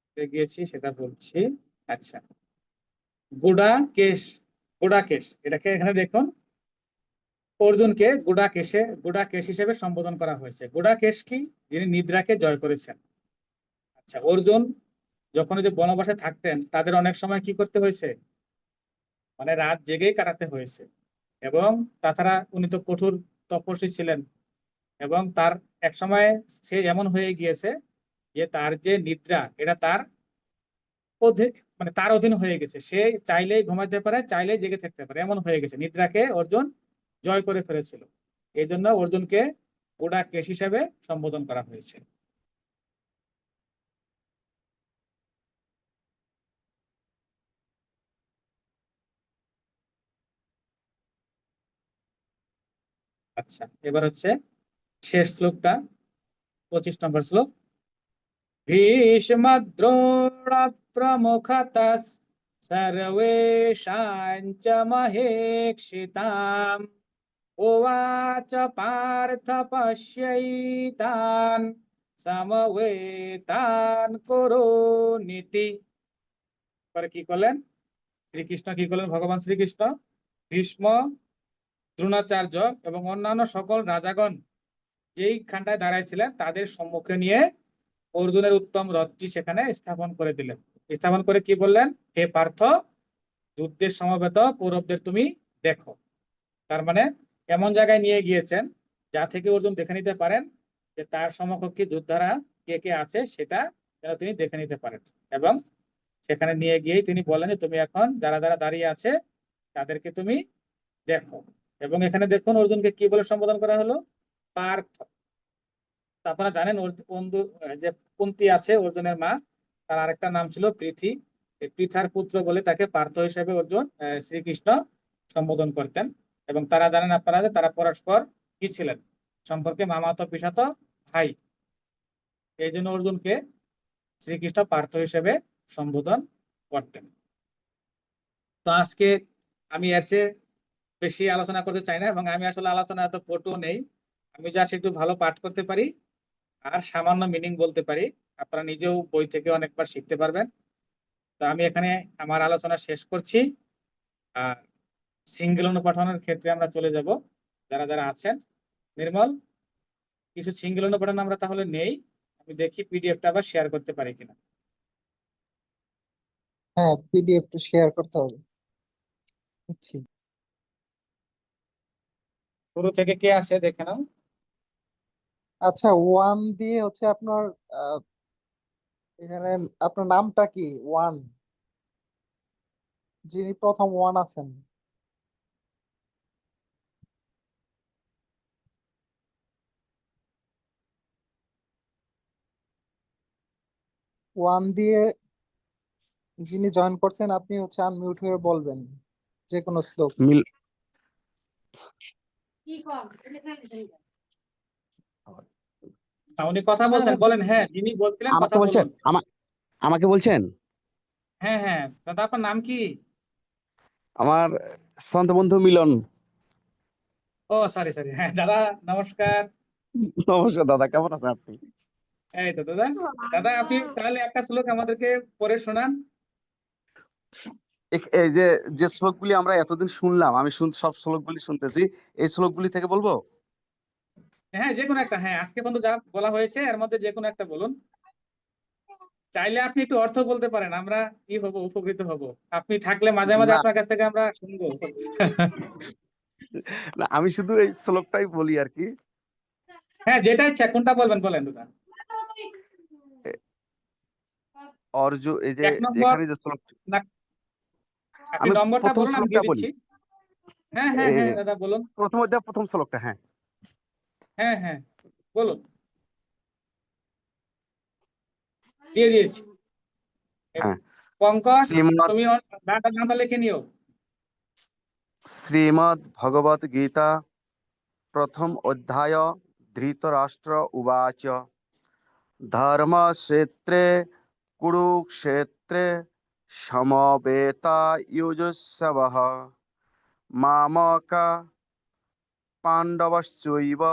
ভুলে গিয়েছি, সেটা বলছি। আচ্ছা, গুডাকেশ। গুডাকেশ, এটাকে এখানে দেখুন, অর্জুনকে গুডাকেশ হিসেবে সম্বোধন করা হয়েছে। গুডাকেশ কি, যিনি নিদ্রাকে জয় করেছেন। আচ্ছা, অর্জুন যখন এই যে বনবাসে থাকতেন, তাদের অনেক সময় কি করতে হয়েছে, মানে রাত জেগেই কাটাতে হয়েছে। এবং তাছাড়া উনি তো কঠোর তপস্বী ছিলেন, এবং তার এক সময় সে এমন হয়ে গিয়েছে যে তার যে নিদ্রা, এটা তার অধীন, মানে তার অধীন হয়ে গেছে। সে চাইলেই ঘুমাতে পারে, চাইলেই জেগে থাকতে পারে, এমন হয়ে গেছে। নিদ্রাকে অর্জুন জয় করে ফেলেছিল। এই জন্য অর্জুনকে গুডাকেশ হিসেবে সম্বোধন করা হয়েছে। আচ্ছা, এবার হচ্ছে শেষ শ্লোকটা, 25 নম্বর শ্লোক। ভীষ্মদ্রোণ প্রমুখতঃ সর্বেষাঞ্চ মহেক্ষিতাম উবাচ পার্থ পশ্যৈতান সমবেতান কুরুনিতি। পরে কি করলেন শ্রীকৃষ্ণ, কি করলেন ভগবান শ্রীকৃষ্ণ, ভীষ্ম, দ্রোণাচার্য এবং অন্যান্য সকল রাজাগণ যেই খানটায় দাঁড়াইছিলেন, তাদের সম্মুখে নিয়ে অর্জুনের উত্তম রথটি সেখানে স্থাপন করে দিলেন। স্থাপন করে কি বললেন, হে পার্থ, যুদ্ধের সমবেত কৌরবদের তুমি দেখো। তার মানে এমন জায়গায় নিয়ে গিয়েছেন যা থেকে অর্জুন দেখে নিতে পারেন যে তার সমকক্ষী যোদ্ধারা কে কে আছে, সেটা যেন তিনি দেখে নিতে পারেন। এবং সেখানে নিয়ে গিয়েই তিনি বললেন যে তুমি এখন যারা যারা দাঁড়িয়ে আছে তাদেরকে তুমি দেখো। এবং এখানে দেখুন অর্জুনকে কি বলে সম্বোধন করা হলো, পার্থ। তা আপনারা জানেন যে কুন্তী আছে অর্জুনের মা, তার আরেকটা নাম ছিল পৃথি। এই পৃথার পুত্র বলে তাকে পার্থ হিসেবে অর্জুন শ্রীকৃষ্ণ সম্বোধন করতেন। এবং তারা জানেন আপনারা যে তারা পরস্পর কি ছিলেন, সম্পর্কে মামাতো পিসাতো ভাই। এই জন্য অর্জুনকে শ্রীকৃষ্ণ পার্থ হিসেবে সম্বোধন করতেন। তো আজকে আমি এর চেয়ে বেশি আলোচনা করতে চাই না, এবং আমি আসলে আলোচনা এত পটু নেই। আমি জাস্ট একটু ভালো পাঠ করতে পারি, আর সামান্য মিনিং বলতে পারি। আপনারা নিজেও বই থেকে অনেকবার শিখতে পারবেন। তো আমি এখানে আমার আলোচনা শেষ করছি। আর সিঙ্গেল অনুপাঠনের ক্ষেত্রে আমরা চলে যাব। যারা যারা আছেন, নির্মল, কিছু সিঙ্গেল অনুপাঠন আমরা তাহলে নেই। আমি দেখি পিডিএফটা আবার শেয়ার করতে পারি কিনা। হ্যাঁ, পিডিএফ শেয়ার করতে হবে। নিচ্ছি। শুরু থেকে কে আসে দেখে নাও। আচ্ছা, ওয়ান দিয়ে হচ্ছে আপনার এখানে আপনার নামটা কি? ওয়ান, যিনি প্রথম ওয়ান আছেন। ওয়ান দিয়ে যিনি জয়েন করছেন, আপনি হচ্ছে আনমিউট হয়ে বলবেন যে কোনো শ্লোক। মিল উনি কথা বলছেন, বলেন। হ্যাঁ, যিনি বলছিলেন আমাকে কথা বলছেন? বলুন। আমাকে বলছেন? হ্যাঁ হ্যাঁ দাদা, আপনার নাম কি? আমার সন্ত বন্ধু মিলন। ও সরি সরি, হ্যাঁ দাদা নমস্কার। নমস্কার দাদা, কেমন আছেন আপনি? এই তো দাদা। দাদা আপনি তাহলে একটা শ্লোক আমাদেরকে পড়ে শোনান। এই যে যে শ্লোকগুলি আমরা এতদিন শুনলাম, আমি সব শ্লোকগুলি শুনতেছি, এই শ্লোকগুলি থেকে বলবো। হ্যাঁ যে কোনো একটা, হ্যাঁ আজকে পর্যন্ত যা বলা হয়েছে এর মধ্যে যে কোনো একটা বলুন। চাইলে আপনি একটু অর্থ বলতে পারেন, আমরা কি হব, উপকৃত হব। আপনি থাকলে মাঝে মাঝে না আপনার কাছ থেকে আমরা শুনবো। না, আমি শুধু এই শ্লোকটাই বলি আর কি। হ্যাঁ যেটা ইচ্ছা, কোনটা বলবেন বলেন দাদা। অর্জুন, এই যে এক নম্বর যেখানে যে শ্লোক, না, আপনি আমি নম্বরটা প্রথম বলুন, আমি শ্লোকটা দিয়ে বলি। দিচ্ছি। হ্যাঁ হ্যাঁ এ, হ্যাঁ দাদা বলুন। প্রথম অধ্যায় প্রথম শ্লোকটা, হ্যাঁ। হ্যাঁ হ্যাঁ বলুন, দিয়ে দিয়েছি। হ্যাঁ, পঙ্কজ, শ্রীমৎ তুমি নামটা লিখে নিও। শ্রীমদ্ ভগবত গীতা প্রথম অধ্যায়। ধৃতরাষ্ট্র উবাচ ধর্মক্ষেত্রে কুরুক্ষেত্রে সমবেতাयुयुत्सवः মামকা পাণ্ডবশ্চৈব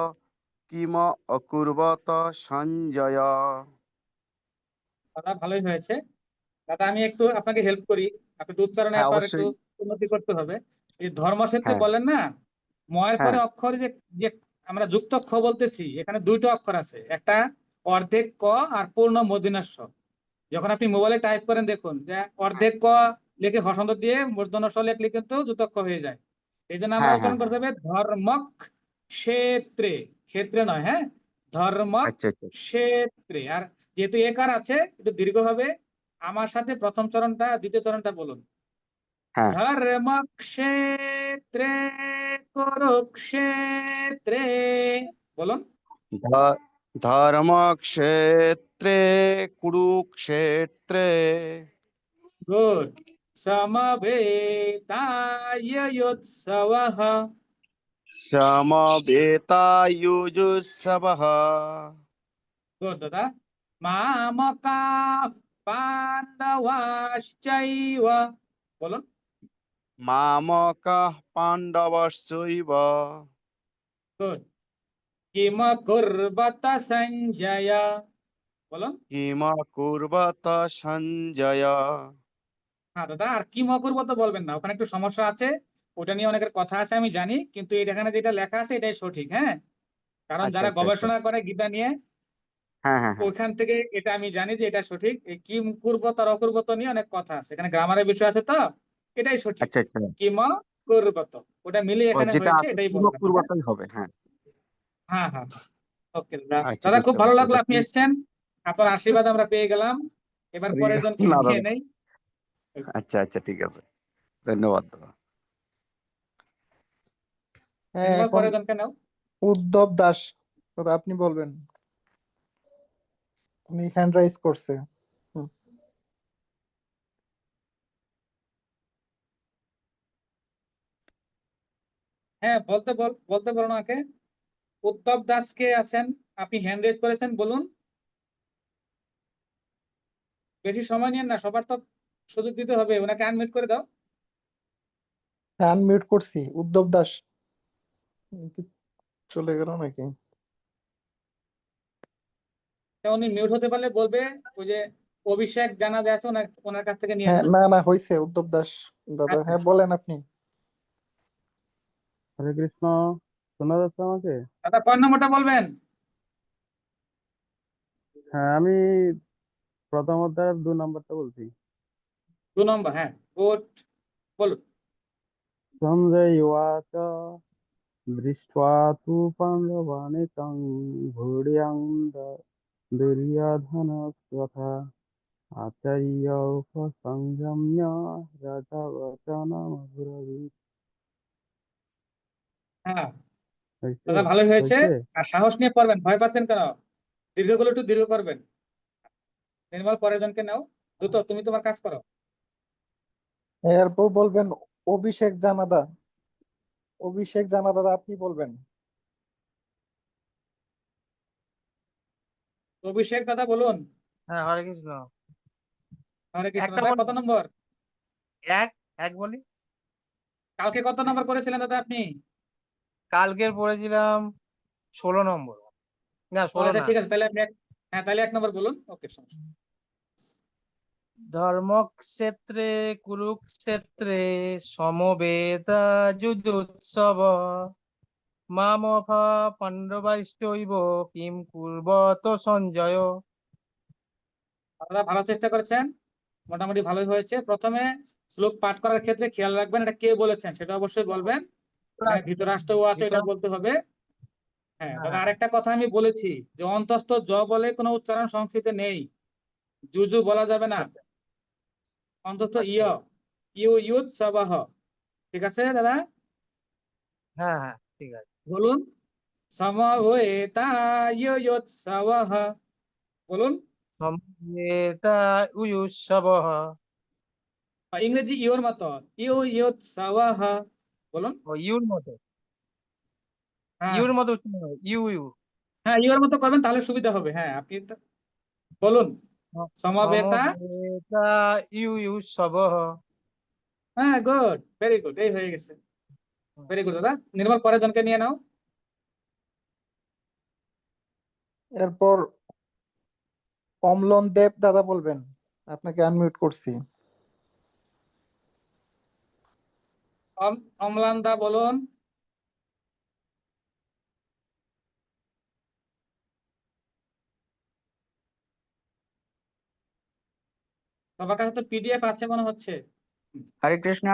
কিম অকুর্বত সঞ্জয়। দাদা ভালোই হয়েছে। দাদা আমি একটু আপনাকে হেল্প করি, আপনি তো উচ্চারণে হ্যাঁ আপনার একটু অবশ্যই। উন্নতি করতে হবে। এই ধর্মক্ষেত্রে হ্যাঁ বলেন না, ময়ের হ্যাঁ পরে অক্ষর যে যে আমরা যুক্ত খ বলতেছি, এখানে দুইটা অক্ষর আছে, একটা অর্ধেক ক আর পূর্ণ মূর্ধন্য ষ। যখন আপনি মোবাইলে টাইপ করেন দেখুন যে অর্ধেক ক লিখে হসন্ত দিয়ে মূর্ধন্য ষ লিখলে কিন্তু যুতক্ষ হয়ে যায়। এই জন্য আমরা হ্যাঁ হ্যাঁ উচ্চারণ হ্যাঁ। করতে হবে ধর্মক ক্ষেত্রে, ক্ষেত্রে নয়, হ্যাঁ ধর্মক আচ্ছা আচ্ছা। ক্ষেত্রে। আর যেহেতু একার আছে একটু দীর্ঘ হবে। আমার সাথে প্রথম চরণটা দ্বিতীয় চরণটা বলুন। হ্যাঁ, ধর্মক্ষেত্রে কুরুক্ষেত্রে, বলুন। ধ- ধর্মক্ষেত্রে কুরুক্ষেত্রে গুড। সমবেতায়ুৎসবঃ। সমবেতাयुयुत्सवः গুড দাদা। মামকা পাণ্ডবাশ্চৈব, বলুন। মামকাঃ পাণ্ডবশ্চৈব গুড। কিম কুর্বত সঞ্জয়, বলুন। কিম কুর্বত সঞ্জয়। হ্যাঁ দাদা, আর কি মকুর্ব তো বলবেন না, ওখানে একটু সমস্যা আছে। ওটা নিয়ে অনেকের কথা আছে আমি জানি, কিন্তু এখানে যেটা লেখা আছে এটাই সঠিক, হ্যাঁ। কারণ আচ্ছা যারা আচ্ছা আচ্ছা। গবেষণা করে গীতা নিয়ে, হ্যাঁ হ্যাঁ হ্যাঁ। ওইখান থেকে এটা আমি জানি যে এটা সঠিক। এই কিম কুর্বত আর অকুর্বত নিয়ে অনেক কথা আছে, এখানে গ্রামারের বিষয় আছে, তো এটাই সঠিক। আচ্ছা আচ্ছা। কিম কুর্বত, ওটা মিলিয়ে ও, এখানে যেটা হয়েছে, আছে এটাই কিম বলবেন, হ্যাঁ। কুর্বতই হবে, হ্যাঁ। হ্যাঁ হ্যাঁ ওকে দাদা। আচ্ছা, দাদা খুব বুঝতে ভালো পারছি। লাগলো আপনি এসেছেন, আপনার আশীর্বাদ আমরা পেয়ে গেলাম। এবার পরের জনকে না নিয়ে দাদা, নেই। আচ্ছা আচ্ছা, ঠিক আছে, ধন্যবাদ দাদা। হ্যাঁ, এবার এখন পরের জনকে নাও। উদ্ধব দাস, দাদা আপনি বলবেন। উনি হ্যান্ড রাইজ করছে। হুম। হ্যাঁ বলতে বলুন আগে। উত্তম দাস কে আছেন, আপনি হ্যান্ড রেজ করেছেন, বলুন। বেশি সময় নিন না, সবার তো সুযোগ দিতে হবে, ওনাকে আনমিউট করে দাও। আনমিউট করছি, উদ্ধব দাস। কি চলে গেল নাকি? তা উনি মিউট হতে পারলে বলবে, ওই যে অভিষেক জানা আছে ওনার ওনার কাছ থেকে নিয়ে হ্যাঁ, নেন। না না, হয়েছে উদ্ধব দাস। দাদা আচ্ছা হ্যাঁ, বলেন আপনি। হরে কৃষ্ণ, শোনা যাচ্ছে আমাকে? দাদা কয় নম্বরটা বলবেন? হ্যাঁ, আমি প্রথম অধ্যায়ের 2 নম্বরটা বলছি। 2 নম্বর, হ্যাঁ গুড, বলুন। সঞ্জয় উবাচ দৃष्ट्वा तु पाण्डवानीकं भूरियां दुर्योधनस्तथा आचार्य उपसंगम्य राजा वचनमब्रवीत्। হ্যাঁ হয়েছে? দাদা ভালোই হয়েছে। হয়েছে? আর সাহস নিয়ে পড়বেন, ভয় পাচ্ছেন কেন? দীর্ঘগুলো একটু দীর্ঘ করবেন। নির্মল পরের জনকে নাও। দ্রুত, তুমি তোমার কাজ করো। এরপর বলবেন অভিষেক জানাদা। অভিষেক জানাদা আপনি বলবেন। অভিষেক দাদা বলুন। হ্যাঁ, হরে কৃষ্ণ। হরে কৃষ্ণ। একটা দাদা বলি, কত নম্বর? এক এক বলি। কালকে কত নম্বর করেছিলেন দাদা আপনি? কালকের পড়েছিলাম 16 নম্বর। না, ও 16 আচ্ছা না। ঠিক আছে, তাহলে আপনি হ্যাঁ তাহলে 1 নম্বর বলুন। ওকে, সমস্যা নেই। ধর্মক্ষেত্রে কুরুক্ষেত্রে সমবেতা যুযুৎসব মামফা পাণ্ডবাইশ্চৈব কিম কুর্বত সঞ্জয়। আপনারা ভালো চেষ্টা করেছেন, মোটামুটি ভালোই হয়েছে। প্রথমে শ্লোক পাঠ করার ক্ষেত্রে খেয়াল রাখবেন এটা কে বলেছেন সেটা অবশ্যই বলবেন। এখানে ধৃতরাষ্ট্র ও আছে এটা বলতে হবে। হ্যাঁ দাদা, আরেকটা কথা আমি বলেছি যে অন্তস্থ জ বলে কোনো উচ্চারণ সংস্কৃতে নেই, জুজু বলা যাবে না। অন্তস্থ ইয়, ইউ ইউৎ সবাহ। ঠিক আছে দাদা, হ্যাঁ হ্যাঁ, ঠিক আছে। বলুন। সমবেতা ইয়োৎসবঃ, বলুন। সমবেতা উৎসব। ইংরেজি ইওর মতো, ইয়োৎসবঃ, বলুন। ও ইউর মতো, হ্যাঁ ইউর মতো উচ্চারণ হবে, ইউ ইউ। হ্যাঁ, ইওর মতো করবেন তাহলে সুবিধা হবে। হ্যাঁ আপনি বলুন। সমবেতা। সমবেতা উৎসব। হ্যাঁ গুড, ভেরি গুড, এই হয়ে গেছে। ভেরি গুড দাদা। নির্মল পরের জনকে নিয়ে নাও। এরপর অম্লন দেব দাদা বলবেন। আপনাকে আনমিউট করছি। অম্লান দা বলুন। সবার কাছে তো পিডিএফ আছে মনে হচ্ছে। হরে কৃষ্ণ।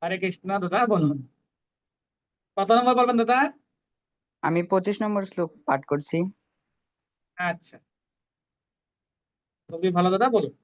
হরে কৃষ্ণ। দাদা বলুন, কত নম্বর বলবেন দাদা? আমি 25 নম্বর শ্লোক পাঠ করছি। আচ্ছা, খুবই ভালো দাদা, বলুন।